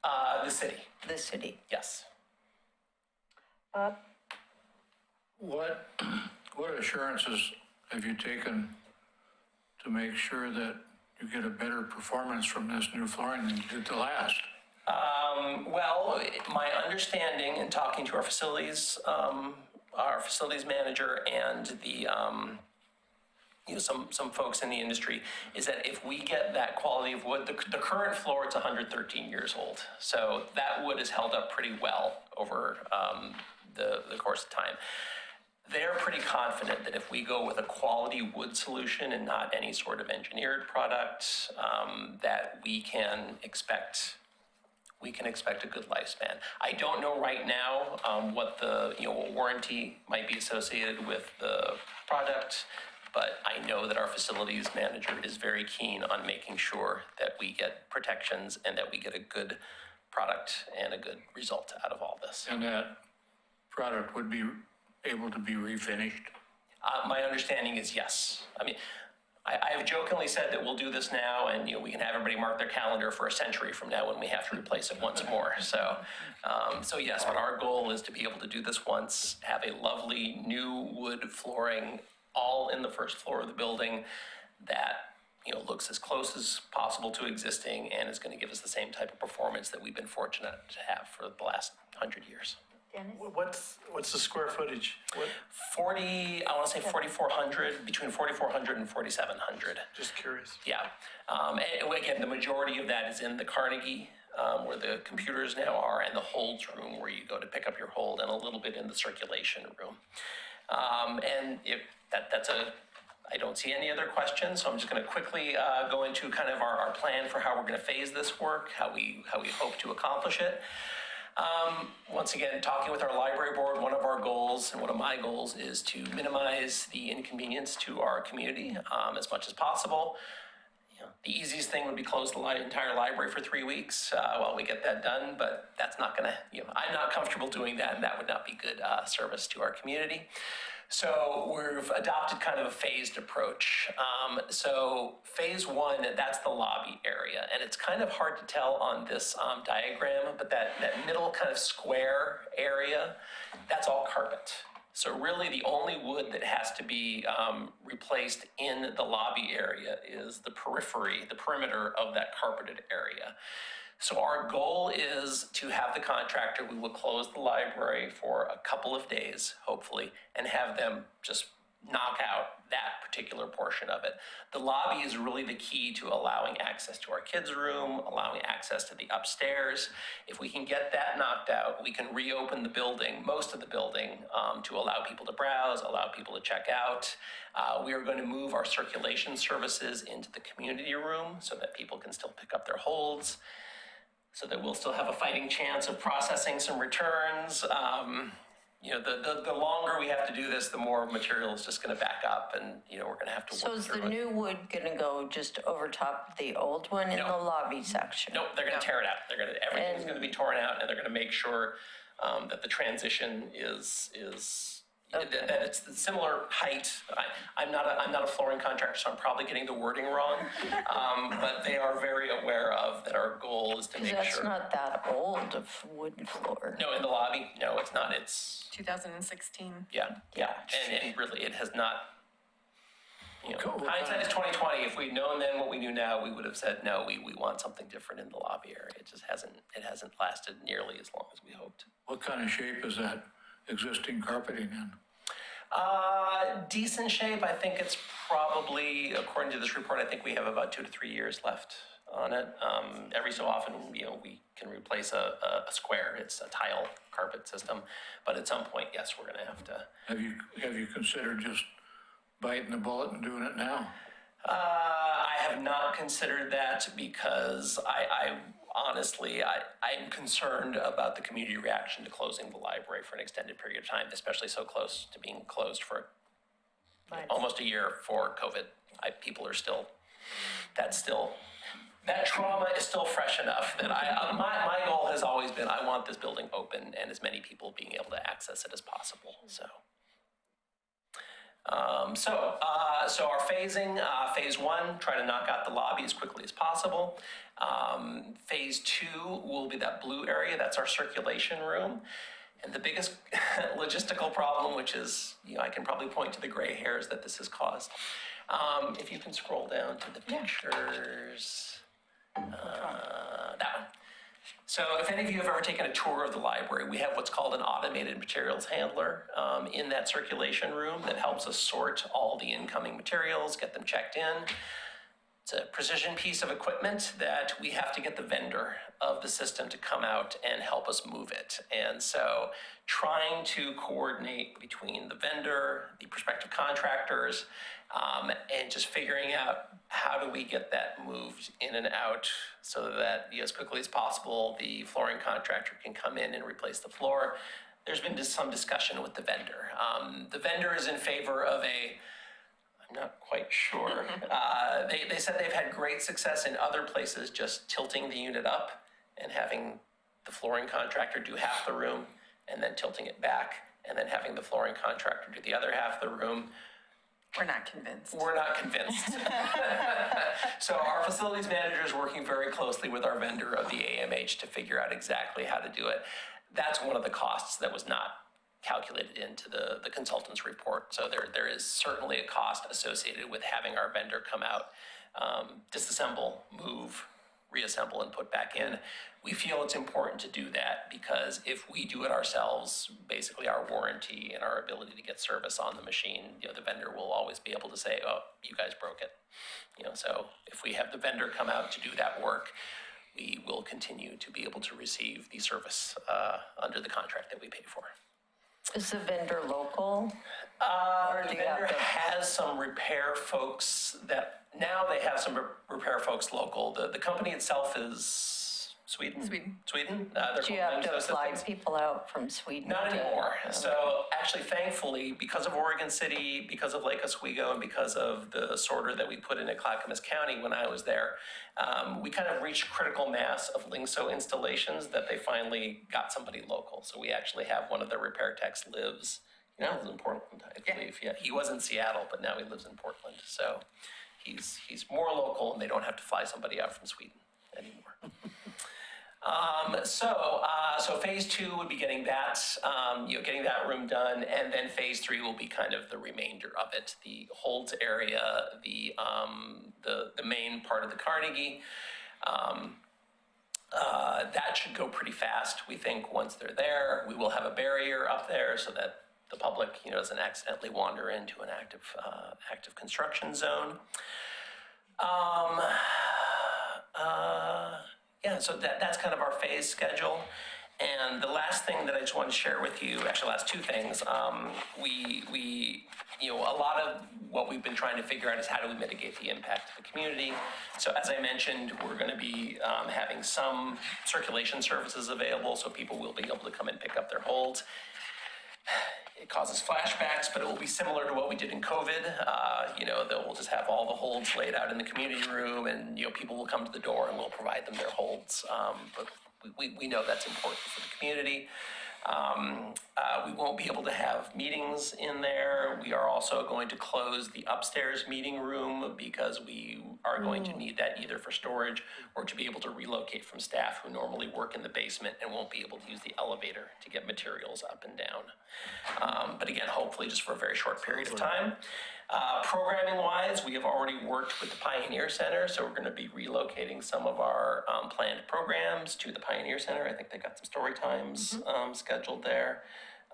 The city. The city. Yes. What assurances have you taken to make sure that you get a better performance from this new flooring than you did the last? Well, my understanding in talking to our facilities manager and the, some folks in the industry is that if we get that quality of wood, the current floor, it's 113 years old. So that wood is held up pretty well over the course of time. They're pretty confident that if we go with a quality wood solution and not any sort of engineered product, that we can expect a good lifespan. I don't know right now what the warranty might be associated with the product, but I know that our facilities manager is very keen on making sure that we get protections and that we get a good product and a good result out of all this. And that product would be able to be refinished? My understanding is yes. I mean, I have jokingly said that we'll do this now and we can have everybody mark their calendar for a century from now when we have to replace it once more. So yes, but our goal is to be able to do this once, have a lovely new wood flooring all in the first floor of the building that looks as close as possible to existing and is going to give us the same type of performance that we've been fortunate to have for the last 100 years. Dennis? What's the square footage? What? 4,400, between 4,400 and 4,700. Just curious. Yeah. And again, the majority of that is in the Carnegie, where the computers now are, and the holds room where you go to pick up your hold, and a little bit in the circulation room. And if I don't see any other questions, so I'm just going to quickly go into kind of our plan for how we're going to phase this work, how we hope to accomplish it. Once again, talking with our library board, one of our goals and one of my goals is to minimize the inconvenience to our community as much as possible. The easiest thing would be close the entire library for 3 weeks while we get that done, but that's not going to, I'm not comfortable doing that, and that would not be good service to our community. So we've adopted kind of a phased approach. So phase one, that's the lobby area. And it's kind of hard to tell on this diagram, but that middle kind of square area, that's all carpet. So really the only wood that has to be replaced in the lobby area is the perimeter of that carpeted area. So our goal is to have the contractor, we will close the library for a couple of days, hopefully, and have them just knock out that particular portion of it. The lobby is really the key to allowing access to our kids' room, allowing access to the upstairs. If we can get that knocked out, we can reopen the building, most of the building, to allow people to browse, allow people to check out. We are going to move our circulation services into the community room so that people can still pick up their holds, so that we'll still have a fighting chance of processing some returns. You know, the longer we have to do this, the more material is just going to back up, and you know we're going to have to So work is through the it. new wood gonna go just over top of the old one in the No. lobby section? Nope, they're going to tear it out. Everything's going to be torn out, and they're going to make sure that the transition is that it's the similar height. I'm not a flooring contractor, so I'm probably getting the wording wrong. But they are very aware of that. Our goal is to make That's sure. not that old of wooden floor. No, in the lobby, no, it's not. It's 2016. yeah. And really, it has not. You know, Cool. hindsight is 2020. If we'd known then what we knew now, we would have said no. We want something different in the lobby area. It just hasn't. It hasn't lasted nearly as long as we hoped. What kind of shape is that existing carpeting in? Decent shape. I think it's probably, according to this report, I think we have about 2 to 3 years left on it. Every so often, you know, we can replace a square. It's a tile carpet system, but at some point, yes, we're going to have to. Have you considered just biting the bullet and doing it now? I have not considered that because I honestly, I'm concerned about the community reaction to closing the library for an extended period of time, especially so close to being closed for almost a year for COVID. People are still, that trauma is still fresh enough that my goal has always been, I want this building open and as many people being able to access it as possible, so. So our phasing, phase 1, try to knock out the lobby as quickly as possible. Phase 2 will be that blue area, that's our circulation room. And the biggest logistical problem, which is, you know, I can probably point to the gray hairs that this has caused. If you can scroll down to the pictures, that one. So if any of you have ever taken a tour of the library, we have what's called an automated materials handler in that circulation room that helps us sort all the incoming materials, get them checked in. It's a precision piece of equipment that we have to get the vendor of the system to come out and help us move it. And so trying to coordinate between the vendor, the prospective contractors, and just figuring out how do we get that moved in and out so that as quickly as possible, the flooring contractor can come in and replace the floor. There's been just some discussion with the vendor. The vendor is in favor of I'm not quite sure. They said they've had great success in other places just tilting the unit up and having the flooring contractor do half the room and then tilting it back and then having the flooring contractor do the other half of the room. We're not convinced. We're not convinced. So our facilities manager is working very closely with our vendor of the AMH to figure out exactly how to do it. That's one of the costs that was not calculated into the consultant's report. So there is certainly a cost associated with having our vendor come out, disassemble, move, reassemble, and put back in. We feel it's important to do that because if we do it ourselves, basically our warranty and our ability to get service on the machine, you know, the vendor will always be able to say, oh, you guys broke it. You know, so if we have the vendor come out to do that work, we will continue to be able to receive the service under the contract that we pay for. Is the vendor local? The vendor has some repair folks that, now they have some repair folks local. The company itself is Sweden? Sweden? They're Do you called have to Limso fly Systems. people out from Sweden? Not to- anymore. So actually, thankfully, because of Oregon City, because of Lake Oswego, and because of the sorter that we put in at Clackamas County when I was there, we kind of reached critical mass of Lingso installations that they finally got somebody local. So we actually have one of the repair techs lives in Portland, I believe. Yeah, he was in Seattle, but now he lives in Portland. So he's more local, and they don't have to fly somebody out from Sweden anymore. So phase 2 would be getting that, getting that room done, and then phase 3 will be kind of the remainder of it. The holds area, the main part of the Carnegie, that should go pretty fast. We think once they're there, we will have a barrier up there so that the public, doesn't accidentally wander into an active construction zone. So that's kind of our phase schedule. And the last thing that I just wanted to share with you, actually last two things, we a lot of what we've been trying to figure out is how do we mitigate the impact of the community. So as I mentioned, we're going to be having some circulation services available, so people will be able to come and pick up their holds. It causes flashbacks, but it will be similar to what we did in COVID. They'll just have all the holds laid out in the community room, and people will come to the door and we'll provide them their holds. But we know that's important for the community. We won't be able to have meetings in there. We are also going to close the upstairs meeting room because we are going to need that either for storage or to be able to relocate from staff who normally work in the basement and won't be able to use the elevator to get materials up and down. But again, hopefully just for a very short period of time. Programming-wise, we have already worked with the Pioneer Center, so we're going to be relocating some of our planned programs to the Pioneer Center. I think they've got some story times scheduled there.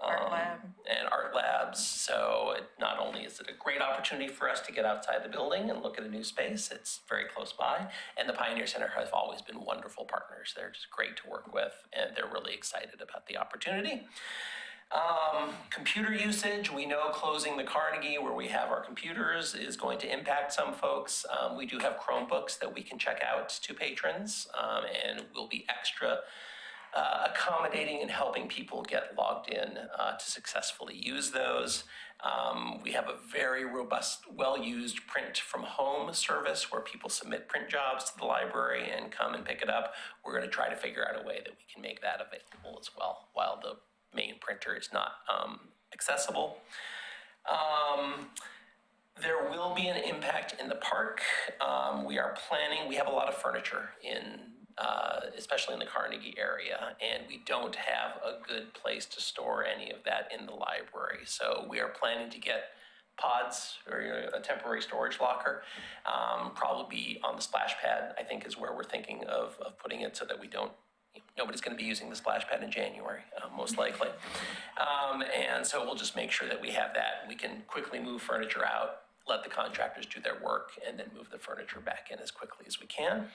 Art lab. And art labs. So not only is it a great opportunity for us to get outside the building and look at a new space, it's very close by. And the Pioneer Center have always been wonderful partners. They're just great to work with, and they're really excited about the opportunity. Computer usage, we know closing the Carnegie where we have our computers is going to impact some folks. We do have Chromebooks that we can check out to patrons, and we'll be extra accommodating and helping people get logged in to successfully use those. We have a very robust, well-used print from home service where people submit print jobs to the library and come and pick it up. We're going to try to figure out a way that we can make that available as well while the main printer is not accessible. There will be an impact in the park. We are planning, we have a lot of furniture especially in the Carnegie area, and we don't have a good place to store any of that in the library. So we are planning to get pods or a temporary storage locker, probably be on the splash pad, I think is where we're thinking of putting it so that we don't, nobody's going to be using the splash pad in January, most likely. And so we'll just make sure that we have that. We can quickly move furniture out, let the contractors do their work, and then move the furniture back in as quickly as we can.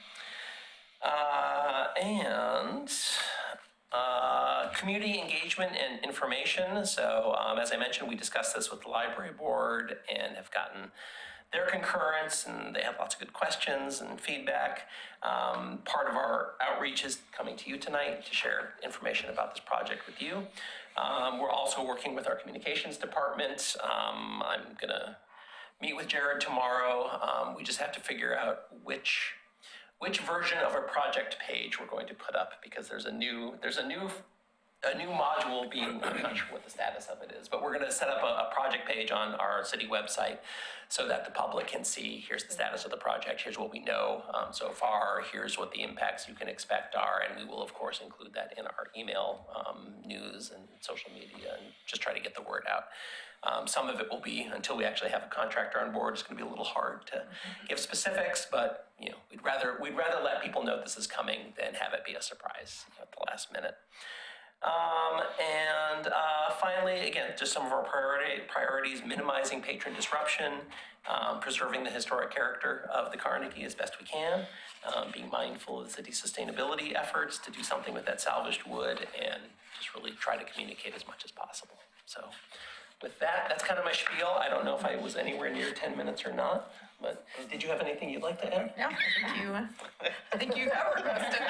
Community engagement and information. So as I mentioned, we discussed this with the library board and have gotten their concurrence, and they have lots of good questions and feedback. Part of our outreach is coming to you tonight to share information about this project with you. We're also working with our communications department. I'm gonna meet with Jared tomorrow. We just have to figure out which version of a project page we're going to put up, because there's a new module being, I'm not sure what the status of it is, but we're going to set up a project page on our city website so that the public can see, here's the status of the project, here's what we know so far, here's what the impacts you can expect are, and we will of course include that in our email, news and social media, and just try to get the word out. Some of it will be, until we actually have a contractor on board, it's going to be a little hard to give specifics, but we'd rather let people know this is coming than have it be a surprise at the last minute. Finally, again, just some of our priorities, minimizing patron disruption, preserving the historic character of the Carnegie as best we can, being mindful of the city's sustainability efforts to do something with that salvaged wood, and just really try to communicate as much as possible. So with that, that's kind of my spiel. I don't know if I was anywhere near 10 minutes or not, but did you have anything you'd like to add? No, I think you covered most of it.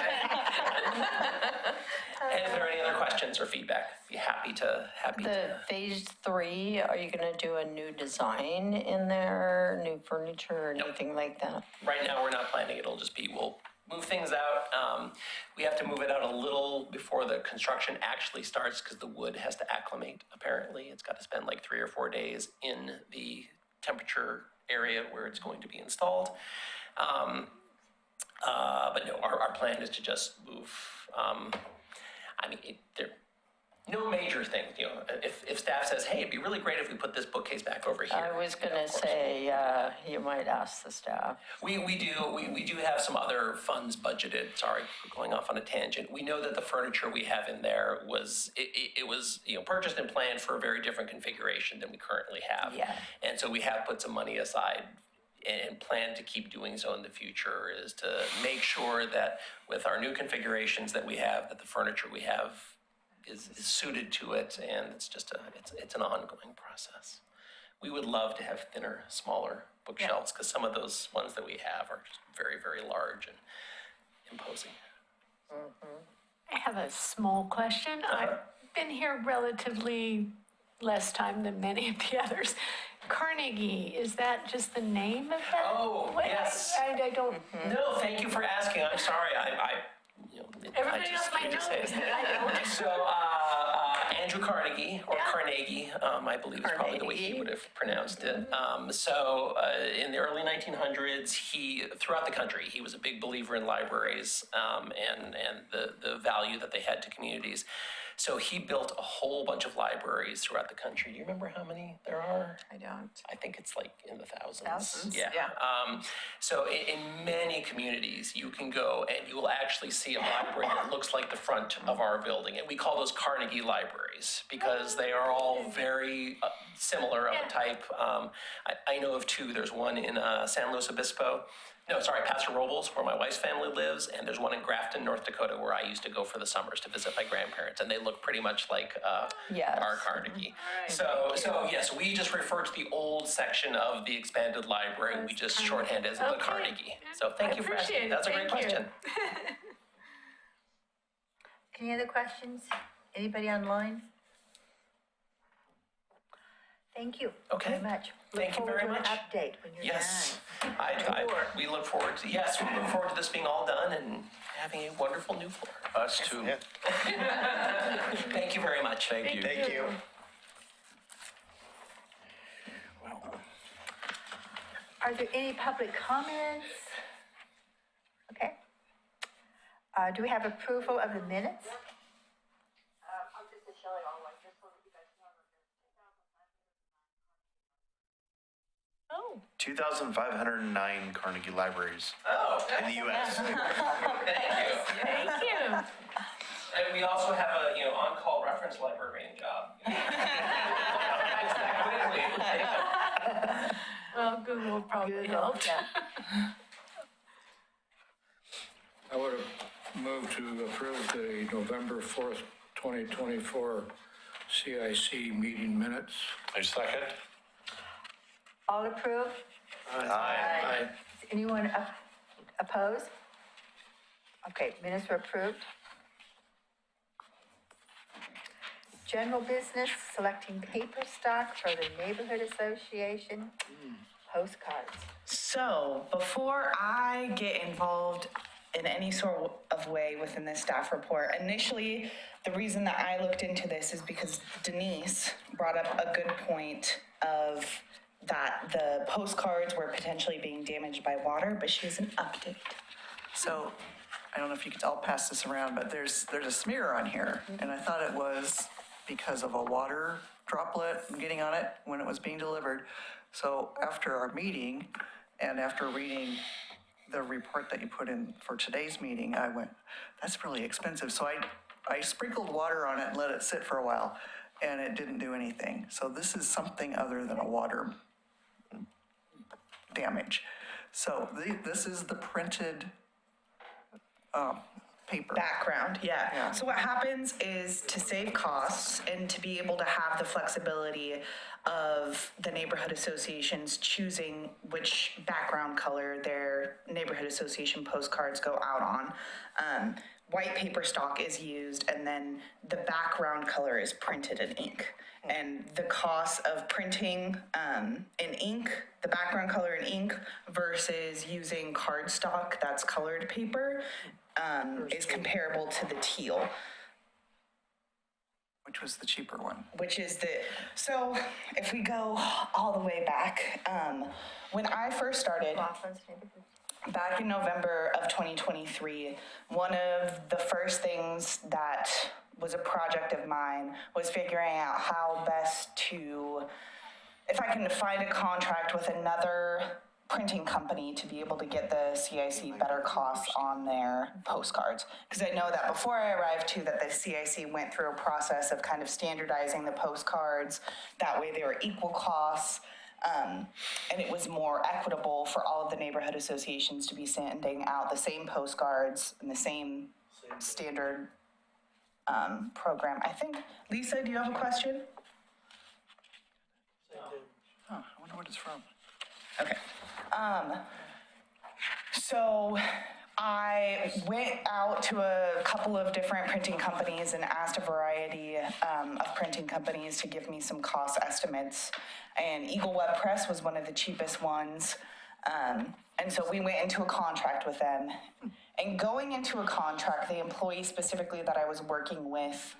And if there are any other questions or feedback, be happy to. The phase 3, are you gonna do a new design in there, new furniture or anything like that? Right now, we're not planning. It'll just be, we'll move things out. We have to move it out a little before the construction actually starts because the wood has to acclimate, apparently. It's got to spend like 3 or 4 days in the temperature area where it's going to be installed. But no, our plan is to just move. No major things, if staff says, hey, it'd be really great if we put this bookcase back over here. I was gonna say, you might ask the staff. We do have some other funds budgeted. Sorry for going off on a tangent. We know that the furniture we have in there was purchased and planned for a very different configuration than we currently have. Yeah. And so we have put some money aside and plan to keep doing so in the future, is to make sure that with our new configurations that we have, that the furniture we have is suited to it, and it's an ongoing process. We would love to have thinner, smaller bookshelves, because some of those ones that we have are just very, very large and imposing. I have a small question. I've been here relatively less time than many of the others. Carnegie, is that just the name of that? Oh, yes. I don't. No, thank you for asking. I'm sorry. Everybody else might know this, but I don't. So, Andrew Carnegie, or Carnegie, I believe is probably the way he would have pronounced it. In the early 1900s, throughout the country, he was a big believer in libraries and the value that they had to communities. So he built a whole bunch of libraries throughout the country. Do you remember how many there are? I don't. I think it's like in the thousands. Thousands? Yeah. So in many communities, you can go and you will actually see a library that looks like the front of our building. And we call those Carnegie libraries because they are all very similar of a type. I know of two. There's one in San Luis Obispo. Paso Robles, where my wife's family lives, and there's one in Grafton, North Dakota, where I used to go for the summers to visit my grandparents, and they look pretty much like our Carnegie. So yes, we just refer to the old section of the expanded library. We just shorthand as the Carnegie. So thank you for asking. That's a great question. Any other questions? Anybody online? Thank you very much. Thank you very much. Look forward to an update when you're done. We look forward to this being all done and having a wonderful new floor. Us too. Yeah. Thank you very much. Thank you. Thank you. Are there any public comments? Okay. Do we have approval of the minutes? 2,509 Carnegie libraries in the U.S. Thank you. Thank you. And we also have a on-call reference librarian job. Well, Google will probably help. I would have moved to approve the November 4th, 2024 CIC meeting minutes. I second. All approved? Aye. Is anyone opposed? Okay, minutes were approved. General business, selecting paper stock for the neighborhood association, postcards. So before I get involved in any sort of way within the staff report, initially, the reason that I looked into this is because Denise brought up a good point of that the postcards were potentially being damaged by water, but she has an update. So, I don't know if you could, I'll pass this around, but there's a smear on here, and I thought it was because of a water droplet getting on it when it was being delivered. So after our meeting, and after reading the report that you put in for today's meeting, I went, that's really expensive. So I sprinkled water on it and let it sit for a while, and it didn't do anything. So this is something other than a water damage. So this is the printed paper. Background, yeah. Yeah. So what happens is to save costs and to be able to have the flexibility of the neighborhood associations choosing which background color their neighborhood association postcards go out on, white paper stock is used, and then the background color is printed in ink. And the cost of printing in ink, the background color in ink versus using cardstock that's colored paper is comparable to the teal. Which was the cheaper one. So if we go all the way back, when I first started, back in November of 2023, one of the first things that was a project of mine, was figuring out how best to, if I can find a contract with another printing company to be able to get the CIC better costs on their postcards. Because I know that before I arrived too, that the CIC went through a process of kind of standardizing the postcards. That way they were equal costs. And it was more equitable for all of the neighborhood associations to be sending out the same postcards and the same standard program. I think, Lisa, do you have a question? Huh, I wonder what it's from. Okay. So I went out to a couple of different printing companies and asked a variety of printing companies to give me some cost estimates. And Eagle Web Press was one of the cheapest ones. And so we went into a contract with them. And going into a contract, the employee specifically that I was working with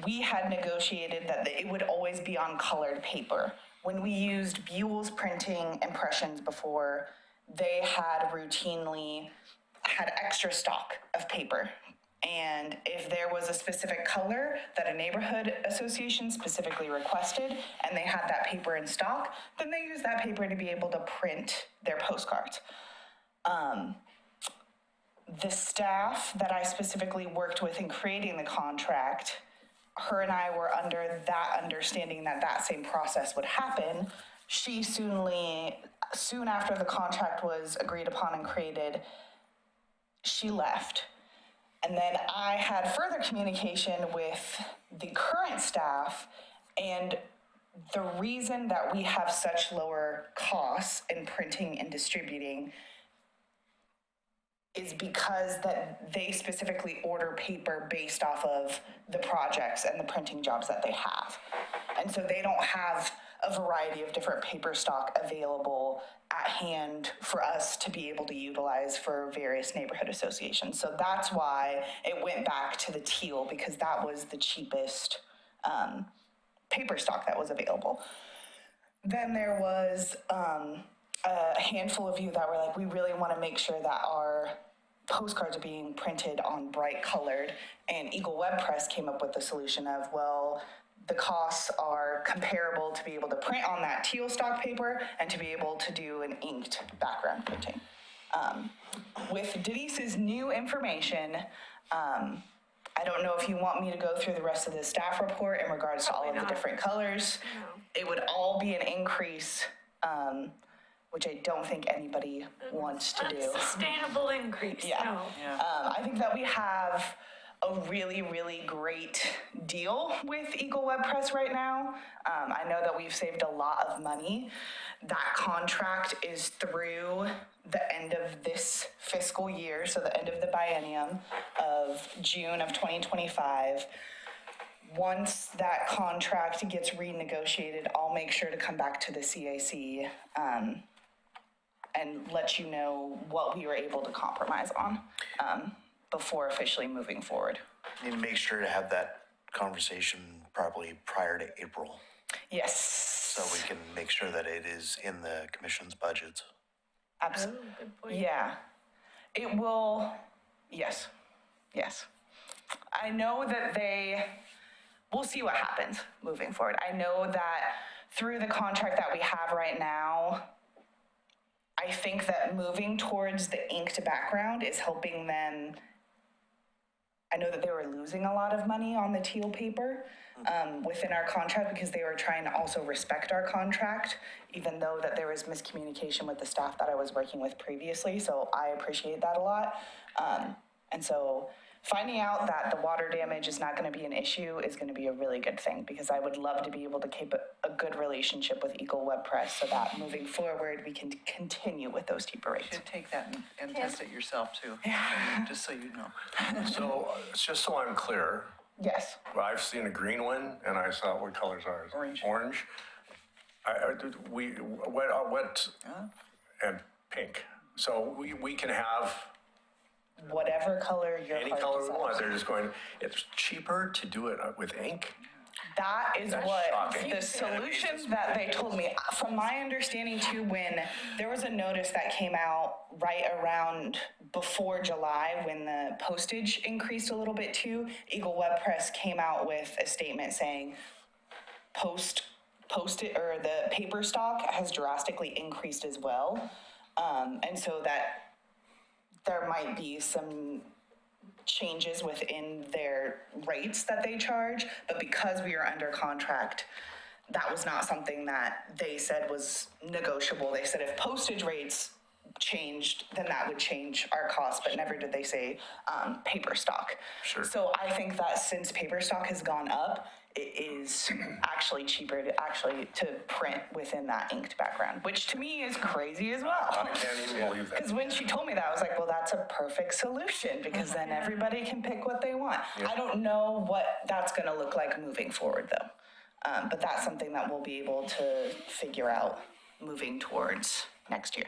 we had negotiated that it would always be on colored paper. When we used Buell's printing impressions before, they had routinely had extra stock of paper. And if there was a specific color that a neighborhood association specifically requested, and they had that paper in stock, then they used that paper to be able to print their postcards. The staff that I specifically worked with in creating the contract, her and I were under that understanding that that same process would happen. She soon after the contract was agreed upon and created, she left. And then I had further communication with the current staff, and the reason that we have such lower costs in printing and distributing is because that they specifically order paper based off of the projects and the printing jobs that they have. And so they don't have a variety of different paper stock available at hand for us to be able to utilize for various neighborhood associations. So that's why it went back to the teal, because that was the cheapest paper stock that was available. Then there was a handful of you that were like, we really want to make sure that our postcards are being printed on bright colored, and Eagle Web Press came up with the solution of, well, the costs are comparable to be able to print on that teal stock paper and to be able to do an inked background printing. With Denise's new information, I don't know if you want me to go through the rest of the staff report in regards to all of the different colors. It would all be an increase, which I don't think anybody wants to do. Sustainable increase, Yeah. no. I think that we have a really, really great deal with Eagle Web Press right now. I know that we've saved a lot of money. That contract is through the end of this fiscal year, so the end of the biennium of June of 2025. Once that contract gets renegotiated, I'll make sure to come back to the CIC and let you know what we were able to compromise on before officially moving forward. Need to make sure to have that conversation probably prior to April, Yes. so we can make sure that it is in the commission's budgets. Absolutely. Good point. Yeah. It will, yes. I know that we'll see what happens moving forward. I know that through the contract that we have right now, I think that moving towards the inked background is helping them. I know that they were losing a lot of money on the teal paper within our contract, because they were trying to also respect our contract, even though that there was miscommunication with the staff that I was working with previously. So I appreciate that a lot. And so finding out that the water damage is not going to be an issue is going to be a really good thing, because I would love to be able to keep a good relationship with Eagle Web Press so that moving forward, we can continue with those cheaper You rates. should take that and test it yourself too. Just so you know. So, just so I'm clear, Yes. well, I've seen a green one, and I saw, what color's ours? Orange. Orange. And pink. So we can have Whatever color your any heart color we desires. want. They're just going, it's cheaper to do it with ink That is That's what shocking. the solutions that they told me, from my understanding too, when there was a notice that came out right around before July, when the postage increased a little bit too, Eagle Web Press came out with a statement saying the paper stock has drastically increased as well. And so that there might be some changes within their rates that they charge, but because we are under contract, that was not something that they said was negotiable. They said if postage rates changed, then that would change our cost, but never did they say paper stock. Sure. So I think that since paper stock has gone up, it is actually cheaper to print within that inked background, which to me is crazy as well. I can't even believe that. Because when she told me that, I was like, well, that's a perfect solution, because then everybody can pick what they want. I don't know what that's gonna look like moving forward though. But that's something that we'll be able to figure out moving towards next year,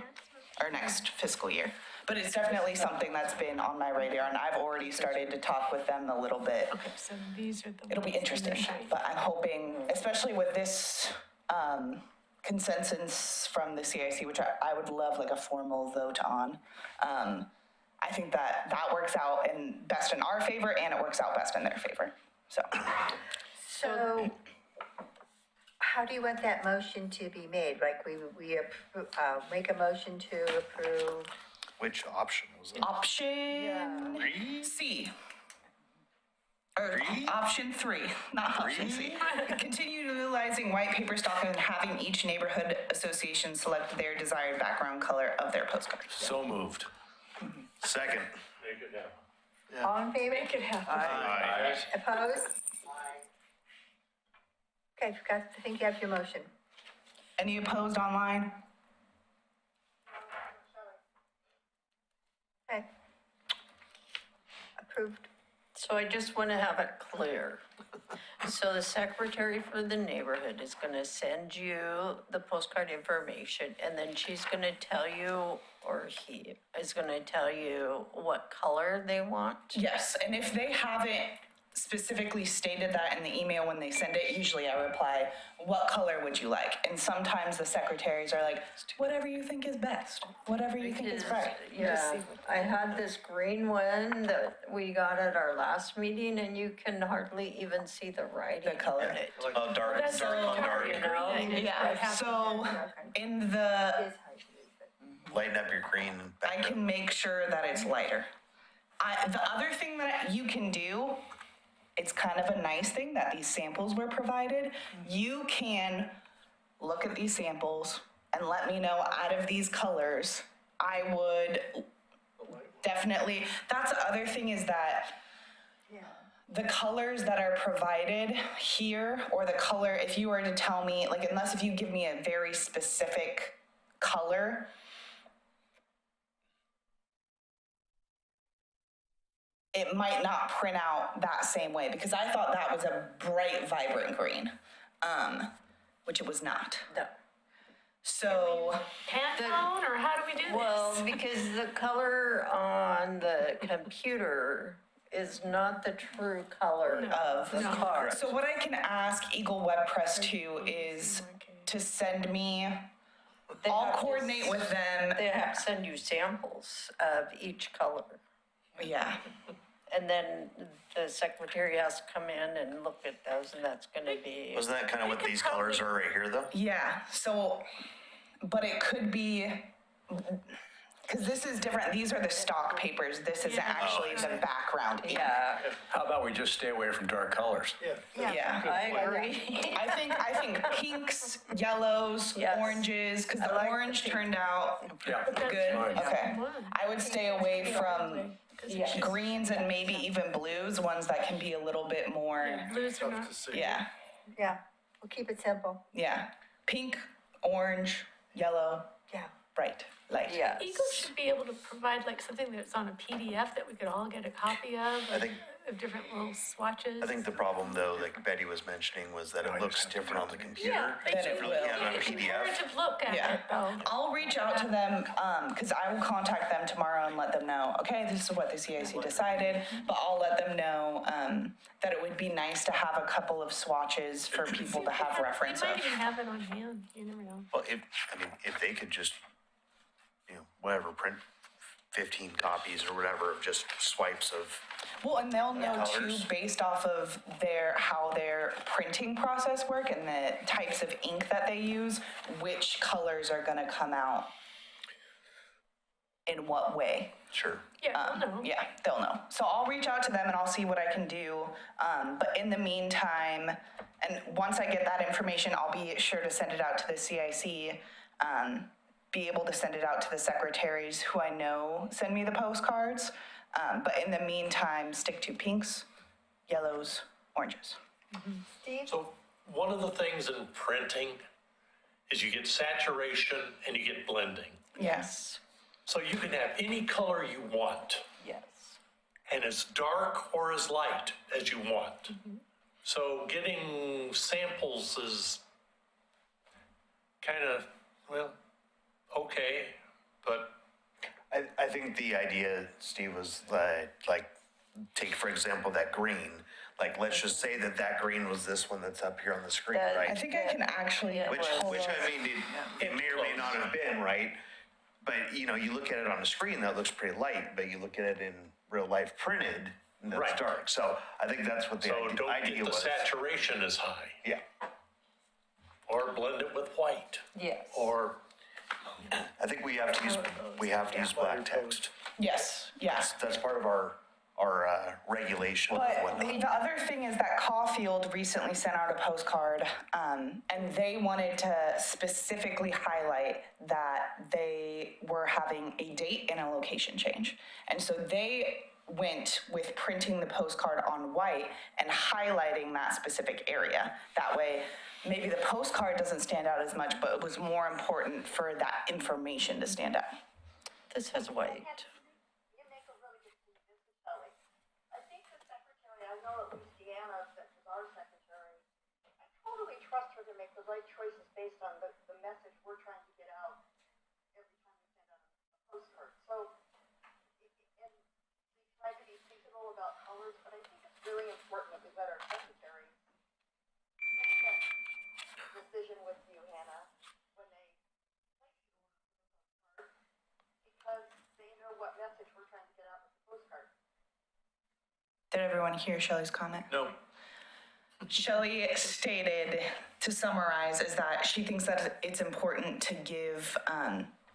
or next fiscal year. But it's definitely something that's been on my radar, and I've already started to talk with them a little bit. Okay, so these are the. It'll be ones that are interesting, shiny. but I'm hoping, especially with this consensus from the CIC, which I would love like a formal vote on. I think that works out best in our favor, and it works out best in their favor, so. So, how do you want that motion to be made? Like, we make a motion to approve? Which option was it? Option C. Or option 3, not option C. Continue utilizing white paper stock and having each neighborhood association select their desired background color of their postcard. So moved. Second. All in favor? Make it happen. Aye. Opposed? Okay, I think you have your motion. Any opposed online? Okay. Approved. So I just want to have it clear. So the secretary for the neighborhood is going to send you the postcard information, and then she's going to tell you, or he is going to tell you what color they want? Yes, and if they haven't specifically stated that in the email when they send it, usually I reply, what color would you like? And sometimes the secretaries are like, whatever you think is best, whatever you think is right. Yeah, I had this green one that we got at our last meeting, and you can hardly even see the writing. The color. in it. Oh, dark, That's dark, so dark. You know? Yeah, so in the, It is hard to read, but. Lighten up your green. I can make sure that it's lighter. The other thing that you can do, it's kind of a nice thing that these samples were provided. You can look at these samples and let me know out of these colors, I would definitely, that's the other thing is that the colors that are provided here, or the color, if you were to tell me, like, unless if you give me a very specific color, it might not print out that same way, because I thought that was a bright, vibrant green, which it was not. No. So, Pantone, or how do we do this? Well, because the color on the computer is not the true color of the card. so what I can ask Eagle Web Press to is to send me, They I'll have to coordinate with them. They have to send you samples of each color. Yeah, And then the secretary has to come in and look at those, and that's gonna be, Wasn't that kind of what these colors are right here, though? yeah, so, but it could be, because this is different, these are the stock papers, this isn't actually the background ink. yeah, How about we just stay away from dark colors? Yeah. I agree. I think pinks, yellows, Yes. oranges, because the I like the orange pink. turned out Yeah. good. fine. Okay. I would stay away from greens and maybe even blues, ones that can be a little bit more, Blues or not? yeah, Yeah, we'll keep it simple. yeah. Pink, orange, yellow, Yeah. bright, light. Yes. Eagle should be able to provide like something that's on a PDF that we could all get a copy of. I think of different little swatches? I think the problem though, like Betty was mentioning, was that it looks different on the computer. But Then it you- will. Yeah, on a it's PDF. imperative look at Yeah. it though. I'll reach out to them, because I will contact them tomorrow and let them know, okay, this is what the CIC decided, but I'll let them know, that it would be nice to have a couple of swatches for people to have reference You of. might even have it on hand, you never know. Well, if they could just, whatever, print 15 copies or whatever of just swipes of, Well, and they'll know too, colors. based off of how their printing process work and the types of ink that they use, which colors are gonna come out in what way. sure. Yeah, they'll know. Yeah, they'll know. So I'll reach out to them and I'll see what I can do. But in the meantime, and once I get that information, I'll be sure to send it out to the CIC, be able to send it out to the secretaries who I know send me the postcards. But in the meantime, stick to pinks, yellows, oranges. Steve? So one of the things in printing is you get saturation and you get blending. Yes. So you can have any color you want Yes. and as dark or as light as you want. So getting samples is kind of, well, okay, but I think the idea, Steve, was like, take for example, that green. Like, let's just say that green was this one that's up here on the screen, That- right? I think I can actually. Which I mean, it may or may not have been, right? But, you look at it on the screen, that looks pretty light, but you look at it in real life printed, and that's Right. dark. So I think that's what the so don't idea get the was. saturation as high. Yeah. Or blend it with white. Yes. Or I think we have to use black text. Yes, yes. That's part of our regulation and But whatnot. the other thing is that Caulfield recently sent out a postcard, and they wanted to specifically highlight that they were having a date and a location change. And so they went with printing the postcard on white and highlighting that specific area. That way, maybe the postcard doesn't stand out as much, but it was more important for that information to stand out. This has white. You make a really good decision, Kelly. I think the secretary, I know at least Deanna, that is our secretary, I totally trust her to make the right choices based on the message we're trying to get out every time we send out a postcard. So, and we try to be seasonal about colors, but I think it's really important that we let our secretary make that decision with you, Hannah, when they place the order for the postcard, because they know what message we're trying to get out with the postcard. Did everyone hear Shelley's comment? no, Shelley stated, to summarize, is that she thinks that it's important to give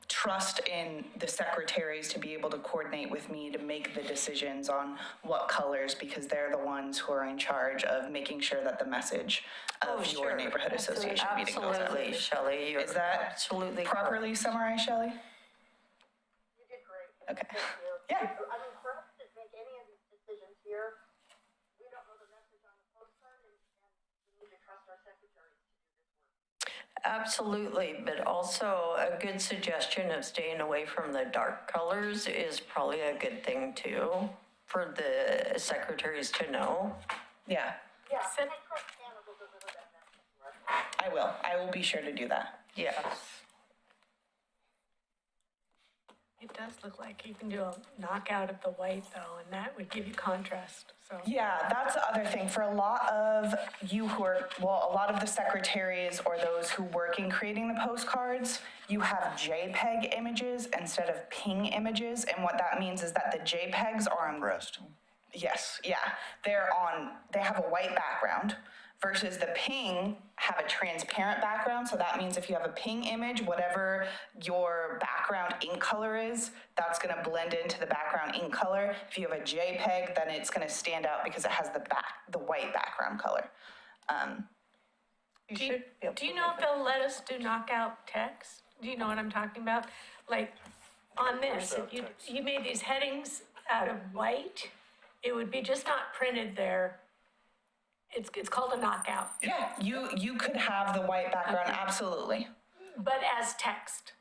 trust in the secretaries to be able to coordinate with me to make the decisions on what colors, because they're the ones who are in charge of making sure that the the of your Sure. neighborhood association meeting goes out. Absolutely, Shelley, you're Is that absolutely properly summarized, Shelley? You did great. Okay. Thank you. Yeah. I mean, for us to make any of these decisions here, we don't know the message on the postcard, and we need to trust our secretaries to do this work. Absolutely, but also a good suggestion of staying away from the dark colors is probably a good thing too, for the secretaries to know. Yeah, Yeah, Send- and I trust Hannah will deliver that message to us. I will. I will be sure to do that. Yes. It does look like you can do a knockout of the white though, and that would give you contrast, so. Yeah, that's the other thing. For a lot of you who are, well, a lot of the secretaries or those who work in creating the postcards, you have JPEG images instead of PNG images. And what that means is that the JPEGs are on. Breast. Yes, yeah. They have a white background versus the PNG have a transparent background. So that means if you have a PNG image, whatever your background ink color is, that's gonna blend into the background ink color. If you have a JPEG, then it's gonna stand out because it has the white background color. You Do you, should be able do you to know make if they'll let us do knockout text? Do you know what I'm talking about? Like, on this, if you made these headings out of white, it would be just not printed there. It's called a knockout, Yeah, you could have the white background, absolutely. but as text.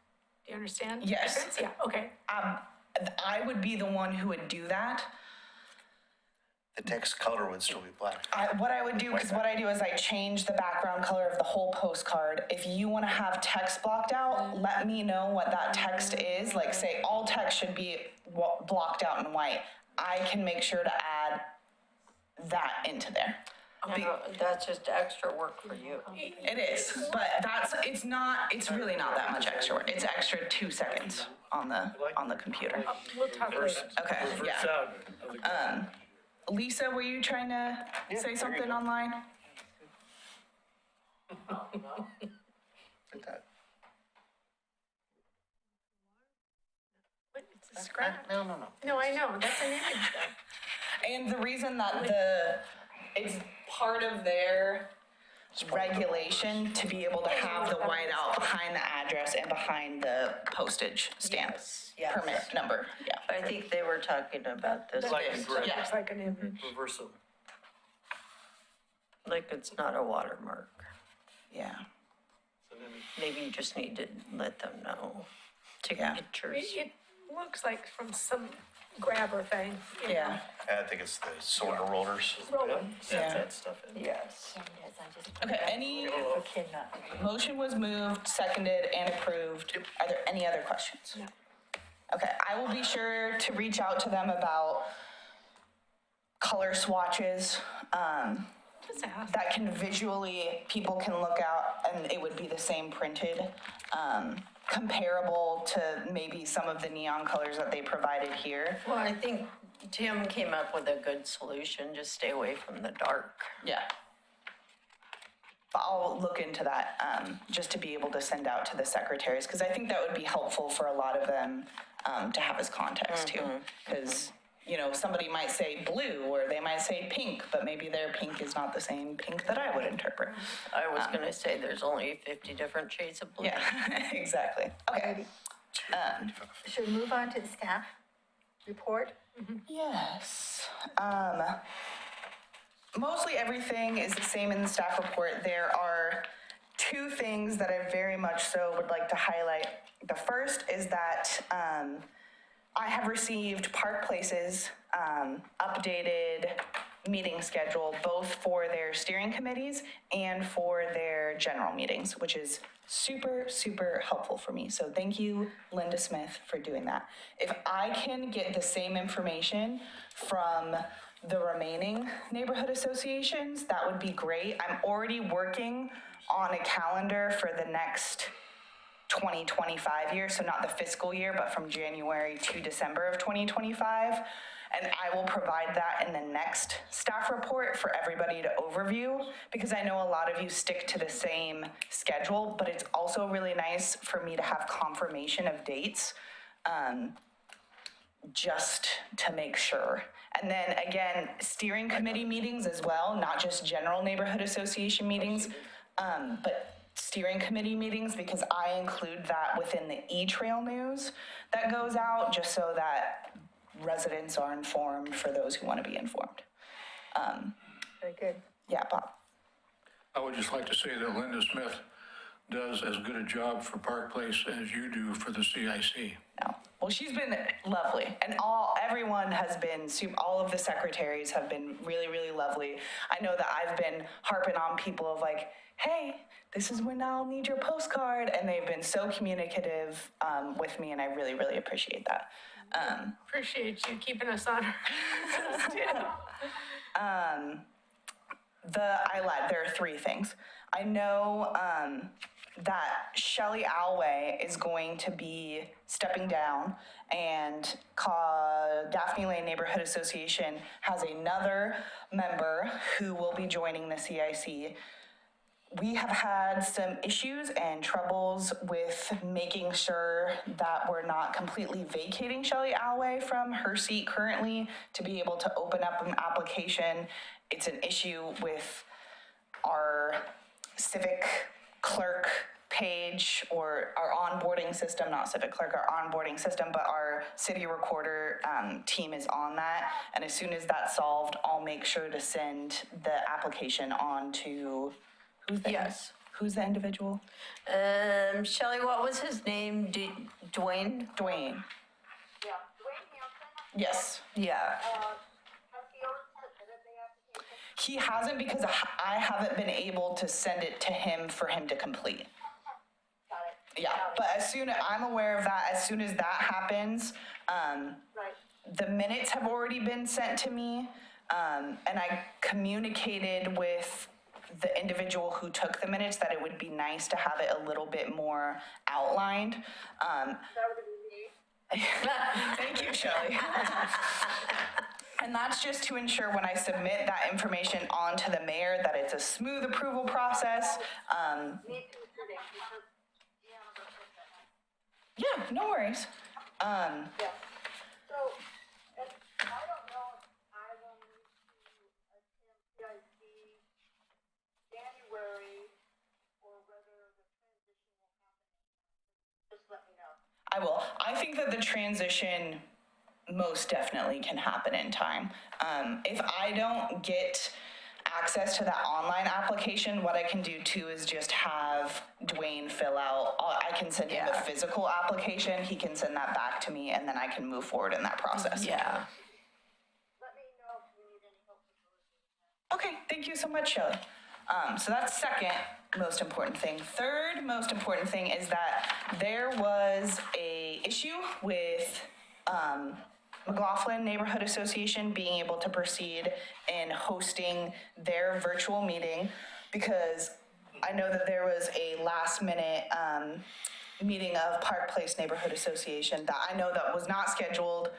Do you understand? the Yes. difference? Yeah, okay. I would be the one who would do that. The text color would still be black. What I would do, because what I do is I change the background color of the whole postcard. If you want to have text blocked out, let me know what that text is. Like say all text should be blocked out in white. I can make sure to add that into there. No, that's just extra work for you. It is, but it's really not that much extra work. It's extra 2 seconds on the computer. We'll talk later. Okay, Reverse yeah. out of the Lisa, were you trying to say something online? What, it's a scrap? No, I know, that's an image though. And the reason that it's part of their regulation to be able to have the whiteout behind the address and behind the postage stamp. Yes. Permit number, yeah. I think they were talking about this, like a grid. Yeah. Looks like an image. Reverse it. like it's not a watermark. Yeah. Maybe you just need to let them know. Take Yeah. pictures. It looks like from some grabber thing. you know, Yeah. I think it's the sorter rollers. Rolling. Yeah. That stuff in. Yes. Okay, any motion was moved, seconded, and approved. Are there any other questions? No. Okay, I will be sure to reach out to them about color swatches, Just ask. that can visually, people can look out and it would be the same printed, comparable to maybe some of the neon colors that they provided here. Well, I think Tim came up with a good solution, just stay away from the dark. Yeah. But I'll look into that, just to be able to send out to the secretaries, because I think that would be helpful for a lot of them, to have as context too. Because, you know, somebody might say blue, or they might say pink, but maybe their pink is not the same pink that I would interpret. I was gonna say there's only 50 different shades of blue. Yeah, exactly. Okay. Should we move on to the staff report? Yes. Mostly everything is the same in the staff report. There are 2 things that I very much so would like to highlight. The first is that I have received Park Place's updated meeting schedule, both for their steering committees and for their general meetings, which is super, super helpful for me. So thank you, Linda Smith, for doing that. If I can get the same information from the remaining neighborhood associations, that would be great. I'm already working on a calendar for the next 2025 year, so not the fiscal year, but from January to December of 2025. And I will provide that in the next staff report for everybody to overview, because I know a lot of you stick to the same schedule, but it's also really nice for me to have confirmation of dates, just to make sure. And then again, steering committee meetings as well, not just general neighborhood association meetings, but steering committee meetings, because I include that within the e-trail news that goes out, just so that residents are informed for those who want to be informed. Very good. Yeah, Bob. I would just like to say that Linda Smith does as good a job for Park Place as you do for the CIC. No. Well, she's been lovely, and everyone has been, all of the secretaries have been really, really lovely. I know that I've been harping on people of like, hey, this is when I'll need your postcard, and they've been so communicative with me, and I really, really appreciate that. Appreciate you keeping us on our. I lied, there are 3 things. I know that Shelley Alway is going to be stepping down, and Daphne Lane Neighborhood Association has another member who will be joining the CIC. We have had some issues and troubles with making sure that we're not completely vacating Shelley Alway from her seat currently to be able to open up an application. It's an issue with our civic clerk page, or our onboarding system, not civic clerk, our onboarding system, but our city recorder team is on that. And as soon as that's solved, I'll make sure to send the application on to, Yes. Who's the individual? Shelley, what was his name? Dwayne? Dwayne. Yes. Yeah. He hasn't because I haven't been able to send it to him for him to complete. Got it. Yeah, but I'm aware of that, as soon as that happens, Right. the minutes have already been sent to me, and I communicated with the individual who took the minutes that it would be nice to have it a little bit more outlined. That would be me. Thank you, Shelley. And that's just to ensure when I submit that information onto the mayor that it's a smooth approval process. Me too, today, because Deanna was sick that night. Yeah, no worries. Yeah. So, and I don't know if I will need to attend CIC January or whether the transition will happen. Just let me know. I will. I think that the transition most definitely can happen in time. If I don't get access to that online application, what I can do too is just have Dwayne fill out. I can send him a physical application. He can send that back to me, and then I can move forward in that process. Yeah. Let me know if you need any help with those. Okay, thank you so much, Shelley. So that's second most important thing. Third most important thing is that there was a issue with McLaughlin Neighborhood Association being able to proceed in hosting their virtual meeting, because I know that there was a last minute meeting of Park Place Neighborhood Association that I know that was not scheduled.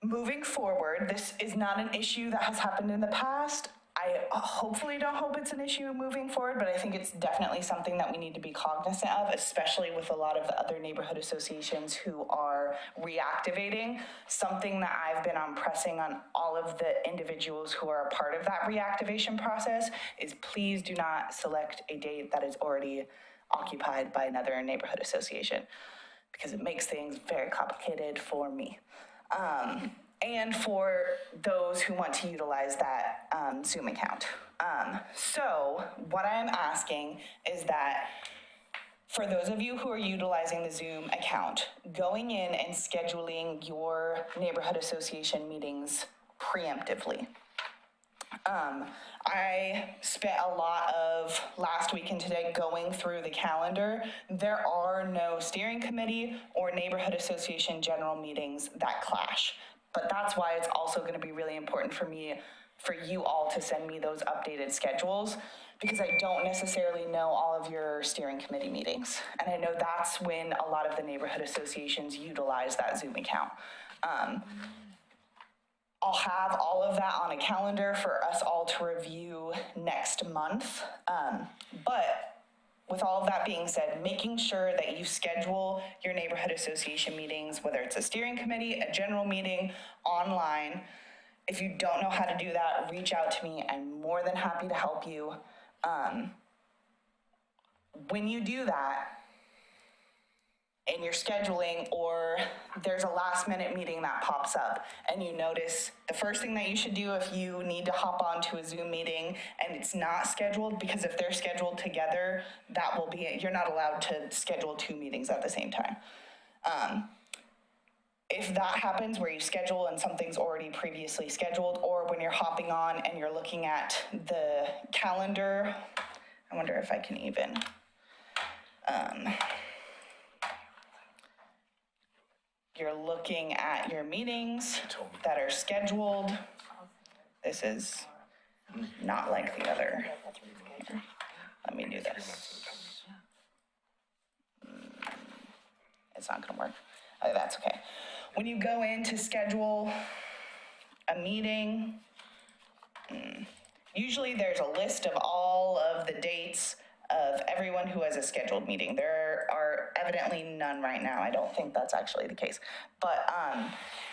Moving forward, this is not an issue that has happened in the past. I hopefully don't hope it's an issue moving forward, but I think it's definitely something that we need to be cognizant of, especially with a lot of the other neighborhood associations who are reactivating. Something that I've been on pressing on all of the individuals who are a part of that reactivation process is please do not select a date that is already occupied by another neighborhood association, because it makes things very complicated for me. And for those who want to utilize that Zoom account. So what I'm asking is that for those of you who are utilizing the Zoom account, going in and scheduling your neighborhood association meetings preemptively. I spent a lot of last week and today going through the calendar. There are no steering committee or neighborhood association general meetings that clash. But that's why it's also going to be really important for you all to send me those updated schedules, because I don't necessarily know all of your steering committee meetings. And I know that's when a lot of the neighborhood associations utilize that Zoom account. I'll have all of that on a calendar for us all to review next month. But with all of that being said, making sure that you schedule your neighborhood association meetings, whether it's a steering committee, a general meeting, online. If you don't know how to do that, reach out to me. I'm more than happy to help you. When you do that, and you're scheduling, or there's a last minute meeting that pops up and you notice, the first thing that you should do if you need to hop onto a Zoom meeting and it's not scheduled, because if they're scheduled together, that will be it. You're not allowed to schedule two meetings at the same time. If that happens where you schedule and something's already previously scheduled, or when you're hopping on and you're looking at the calendar, I wonder if I can even, you're looking at your meetings that are scheduled. This is not like the other. Let me do this. It's not gonna work. Oh, that's okay. When you go in to schedule a meeting, usually there's a list of all of the dates of everyone who has a scheduled meeting. There are evidently none right now. I don't think that's actually the case. But